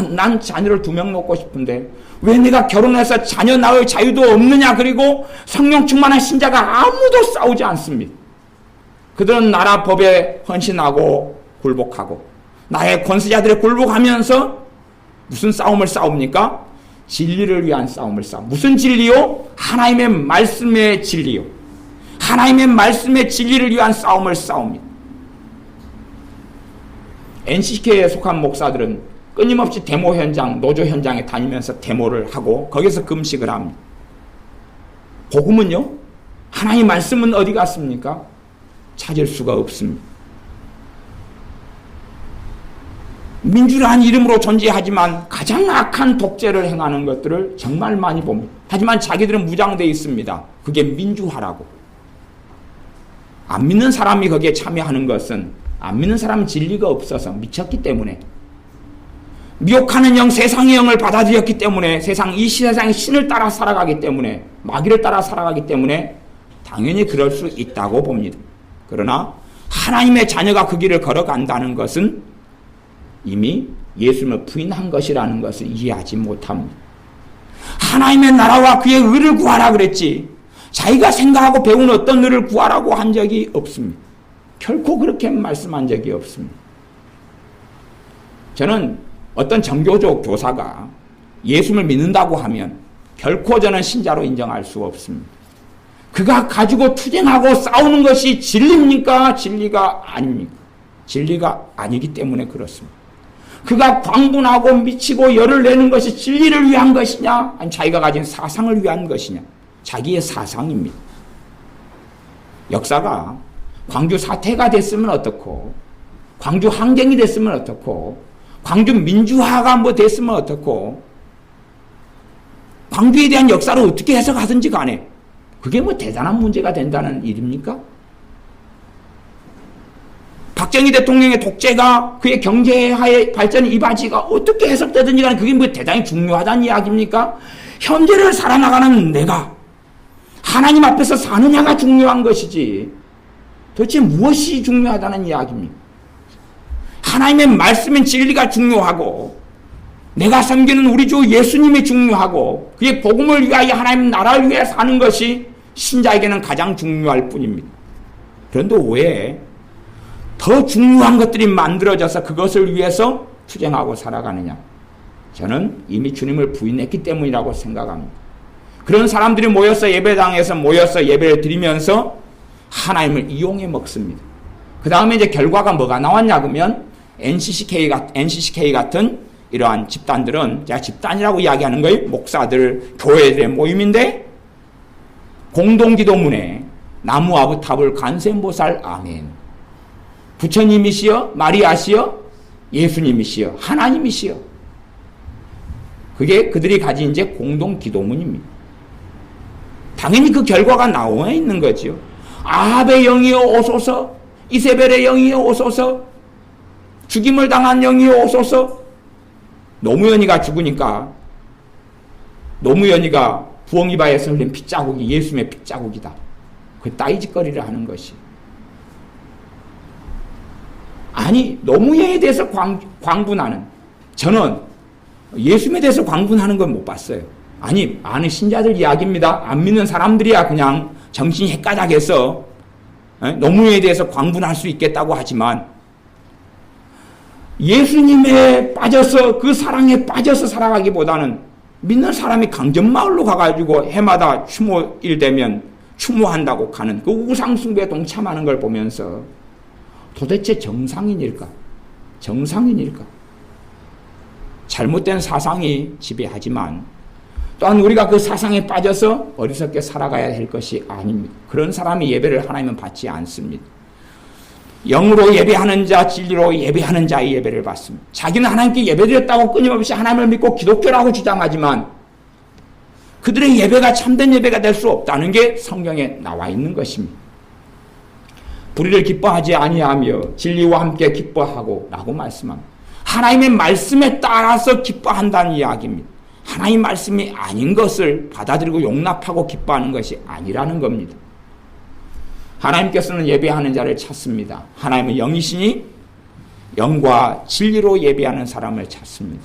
난 자녀를 2명 놓고 싶은데 왜 내가 결혼해서 자녀 낳을 자유도 없느냐. 그리고 성령 충만한 신자가 아무도 싸우지 않습니다. 그들은 나라 법에 헌신하고 굴복하고 나의 권세자들에 굴복하면서 무슨 싸움을 싸웁니까? 진리를 위한 싸움을 싸워. 무슨 진리요? 하나님의 말씀의 진리요. 하나님의 말씀의 진리를 위한 싸움을 싸웁니다. NCK에 속한 목사들은 끊임없이 데모 현장, 노조 현장에 다니면서 데모를 하고 거기서 금식을 합니다. 복음은요? 하나님의 말씀은 어디 갔습니까? 찾을 수가 없습니다. 민주라는 이름으로 존재하지만 가장 악한 독재를 행하는 것들을 정말 많이 봅니다. 하지만 자기들은 무장되어 있습니다. 그게 민주화라고. 안 믿는 사람이 거기에 참여하는 것은 안 믿는 사람은 진리가 없어서 미쳤기 때문에, 미혹하는 영, 세상의 영을 받아들였기 때문에, 이 세상의 신을 따라 살아가기 때문에, 마귀를 따라 살아가기 때문에 당연히 그럴 수 있다고 봅니다. 그러나 하나님의 자녀가 그 길을 걸어간다는 것은 이미 예수님을 부인한 것이라는 것을 이해하지 못합니다. 하나님의 나라와 그의 의를 구하라 그랬지 자기가 생각하고 배운 어떤 의를 구하라고 한 적이 없습니다. 결코 그렇게 말씀한 적이 없습니다. 저는 어떤 정교조 교사가 예수님을 믿는다고 하면 결코 저는 신자로 인정할 수 없습니다. 그가 가지고 투쟁하고 싸우는 것이 진리입니까? 진리가 아닙니까? 진리가 아니기 때문에 그렇습니다. 그가 광분하고 미치고 열을 내는 것이 진리를 위한 것이냐? 아니 자기가 가진 사상을 위한 것이냐? 자기의 사상입니다. 역사가 광주 사태가 됐으면 어떻고, 광주 항쟁이 됐으면 어떻고, 광주 민주화가 뭐 됐으면 어떻고, 광주에 대한 역사를 어떻게 해석하든지 간에 그게 뭐 대단한 문제가 된다는 일입니까? 박정희 대통령의 독재가 그의 경제의 발전의 이바지가 어떻게 해석되든지 간에 그게 뭐 대단히 중요하다는 이야기입니까? 현재를 살아나가는 내가 하나님 앞에서 사느냐가 중요한 것이지 도대체 무엇이 중요하다는 이야기입니까? 하나님의 말씀인 진리가 중요하고 내가 섬기는 우리 주 예수님이 중요하고 그의 복음을 위하여 하나님 나라를 위해 사는 것이 신자에게는 가장 중요할 뿐입니다. 그런데 왜 더 중요한 것들이 만들어져서 그것을 위해서 투쟁하고 살아가느냐? 저는 이미 주님을 부인했기 때문이라고 생각합니다. 그런 사람들이 모여서 예배당에서 모여서 예배를 드리면서 하나님을 이용해 먹습니다. 그 다음에 이제 결과가 뭐가 나왔냐 그러면 NCCK 같은 이러한 집단들은, 제가 집단이라고 이야기하는 거예요. 목사들, 교회들의 모임인데 공동기도문에 나무 아부탑을 관세음보살 아멘, 부처님이시여, 마리아시여, 예수님이시여, 하나님이시여. 그게 그들이 가진 이제 공동기도문입니다. 당연히 그 결과가 나와 있는 거죠. 아합의 영이여 오소서, 이세벨의 영이여 오소서, 죽임을 당한 영이여 오소서. 노무현이가 죽으니까 노무현이가 부엉이바에서 흘린 핏자국이 예수님의 핏자국이다. 그 따위짓거리를 하는 것이. 아니 노무현에 대해서 광분하는, 저는 예수님에 대해서 광분하는 건 못 봤어요. 아니 아는 신자들 이야기입니다. 안 믿는 사람들이야 그냥 정신이 헷가닥해서 노무현에 대해서 광분할 수 있겠다고 하지만 예수님에 빠져서 그 사랑에 빠져서 살아가기보다는 믿는 사람이 강전마을로 가가지고 해마다 추모일 되면 추모한다고 가는 그 우상숭배에 동참하는 걸 보면서 도대체 정상인일까? 정상인일까? 잘못된 사상이 지배하지만 또한 우리가 그 사상에 빠져서 어리석게 살아가야 할 것이 아닙니다. 그런 사람이 예배를 하나님은 받지 않습니다. 영으로 예배하는 자, 진리로 예배하는 자의 예배를 받습니다. 자기는 하나님께 예배드렸다고 끊임없이 하나님을 믿고 기독교라고 주장하지만 그들의 예배가 참된 예배가 될 수 없다는 게 성경에 나와 있는 것입니다. 불의를 기뻐하지 아니하며 진리와 함께 기뻐하고 라고 말씀합니다. 하나님의 말씀에 따라서 기뻐한다는 이야기입니다. 하나님 말씀이 아닌 것을 받아들이고 용납하고 기뻐하는 것이 아니라는 겁니다. 하나님께서는 예배하는 자를 찾습니다. 하나님은 영이시니 영과 진리로 예배하는 사람을 찾습니다.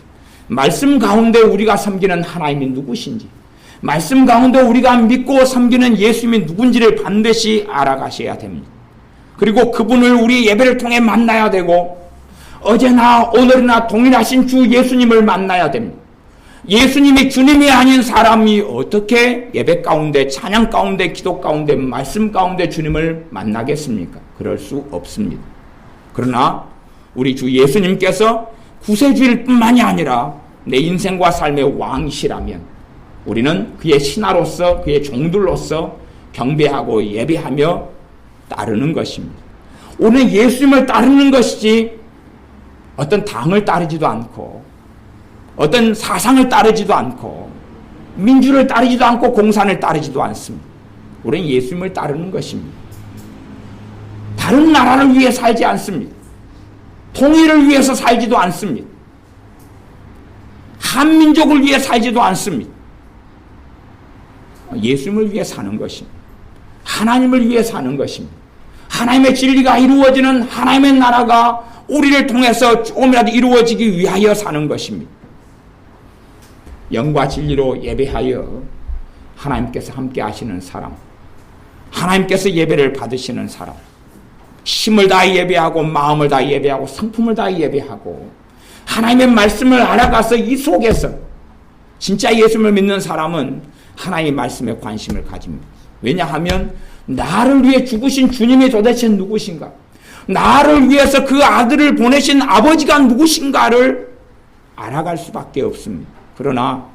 말씀 가운데 우리가 섬기는 하나님이 누구신지, 말씀 가운데 우리가 믿고 섬기는 예수님이 누군지를 반드시 알아가셔야 됩니다. 그리고 그분을 우리 예배를 통해 만나야 되고, 어제나 오늘이나 동일하신 주 예수님을 만나야 됩니다. 예수님이 주님이 아닌 사람이 어떻게 예배 가운데, 찬양 가운데, 기도 가운데, 말씀 가운데 주님을 만나겠습니까? 그럴 수 없습니다. 그러나 우리 주 예수님께서 구세주일 뿐만이 아니라 내 인생과 삶의 왕이시라면 우리는 그의 신하로서, 그의 종들로서 경배하고 예배하며 따르는 것입니다. 오늘 예수님을 따르는 것이지 어떤 당을 따르지도 않고, 어떤 사상을 따르지도 않고, 민주를 따르지도 않고, 공산을 따르지도 않습니다. 우리는 예수님을 따르는 것입니다. 다른 나라를 위해 살지 않습니다. 통일을 위해서 살지도 않습니다. 한민족을 위해 살지도 않습니다. 예수님을 위해 사는 것입니다. 하나님을 위해 사는 것입니다. 하나님의 진리가 이루어지는 하나님의 나라가 우리를 통해서 조금이라도 이루어지기 위하여 사는 것입니다. 영과 진리로 예배하여 하나님께서 함께 하시는 사람, 하나님께서 예배를 받으시는 사람, 힘을 다해 예배하고, 마음을 다해 예배하고, 성품을 다해 예배하고, 하나님의 말씀을 알아가서 이 속에서 진짜 예수님을 믿는 사람은 하나님의 말씀에 관심을 가집니다. 왜냐하면 나를 위해 죽으신 주님이 도대체 누구신가, 나를 위해서 그 아들을 보내신 아버지가 누구신가를 알아갈 수밖에 없습니다. 그러나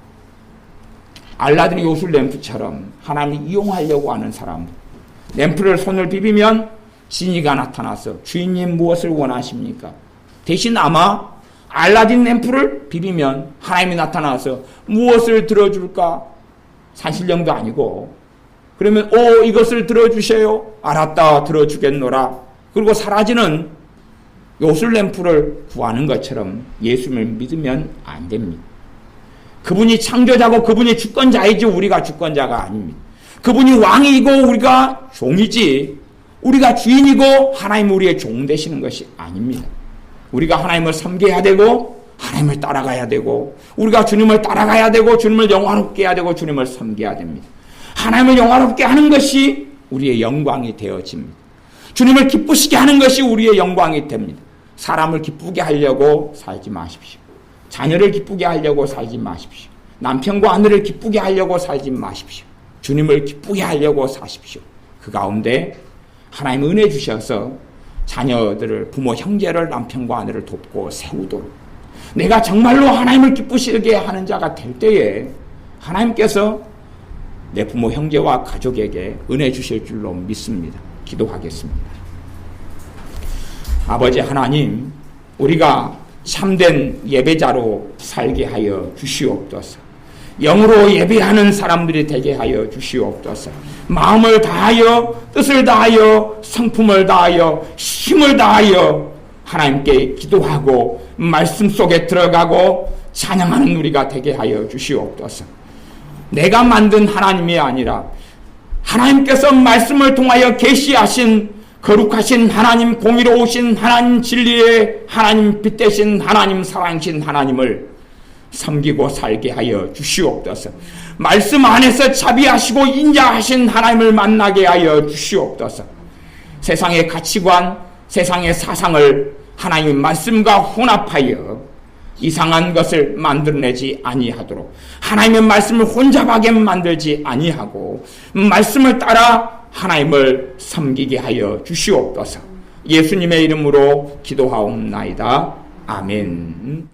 알라딘 요술 램프처럼 하나님을 이용하려고 하는 사람들, 램프를 손을 비비면 지니가 나타나서 주인님 무엇을 원하십니까? 대신 아마 알라딘 램프를 비비면 하나님이 나타나서 무엇을 들어줄까? 산신령도 아니고, 그러면 이것을 들어주세요. 알았다, 들어주겠노라. 그리고 사라지는 요술 램프를 구하는 것처럼 예수님을 믿으면 안 됩니다. 그분이 창조자고 그분이 주권자이지 우리가 주권자가 아닙니다. 그분이 왕이고 우리가 종이지, 우리가 주인이고 하나님 우리의 종 되시는 것이 아닙니다. 우리가 하나님을 섬겨야 되고 하나님을 따라가야 되고, 우리가 주님을 따라가야 되고 주님을 영화롭게 해야 되고 주님을 섬겨야 됩니다. 하나님을 영화롭게 하는 것이 우리의 영광이 되어집니다. 주님을 기쁘시게 하는 것이 우리의 영광이 됩니다. 사람을 기쁘게 하려고 살지 마십시오. 자녀를 기쁘게 하려고 살지 마십시오. 남편과 아내를 기쁘게 하려고 살지 마십시오. 주님을 기쁘게 하려고 사십시오. 그 가운데 하나님 은혜 주셔서 자녀들을, 부모, 형제를, 남편과 아내를 돕고 세우도록, 내가 정말로 하나님을 기쁘시게 하는 자가 될 때에 하나님께서 내 부모, 형제와 가족에게 은혜 주실 줄로 믿습니다. 기도하겠습니다. 아버지 하나님, 우리가 참된 예배자로 살게 하여 주시옵소서. 영으로 예배하는 사람들이 되게 하여 주시옵소서. 마음을 다하여, 뜻을 다하여, 성품을 다하여, 힘을 다하여 하나님께 기도하고 말씀 속에 들어가고 찬양하는 우리가 되게 하여 주시옵소서. 내가 만든 하나님이 아니라 하나님께서 말씀을 통하여 계시하신 거룩하신 하나님, 공의로우신 하나님, 진리의 하나님, 빛 되신 하나님, 사랑이신 하나님을 섬기고 살게 하여 주시옵소서. 말씀 안에서 자비하시고 인자하신 하나님을 만나게 하여 주시옵소서. 세상의 가치관, 세상의 사상을 하나님의 말씀과 혼합하여 이상한 것을 만들어내지 아니하도록, 하나님의 말씀을 혼잡하게 만들지 아니하고 말씀을 따라 하나님을 섬기게 하여 주시옵소서. 예수님의 이름으로 기도하옵나이다. 아멘.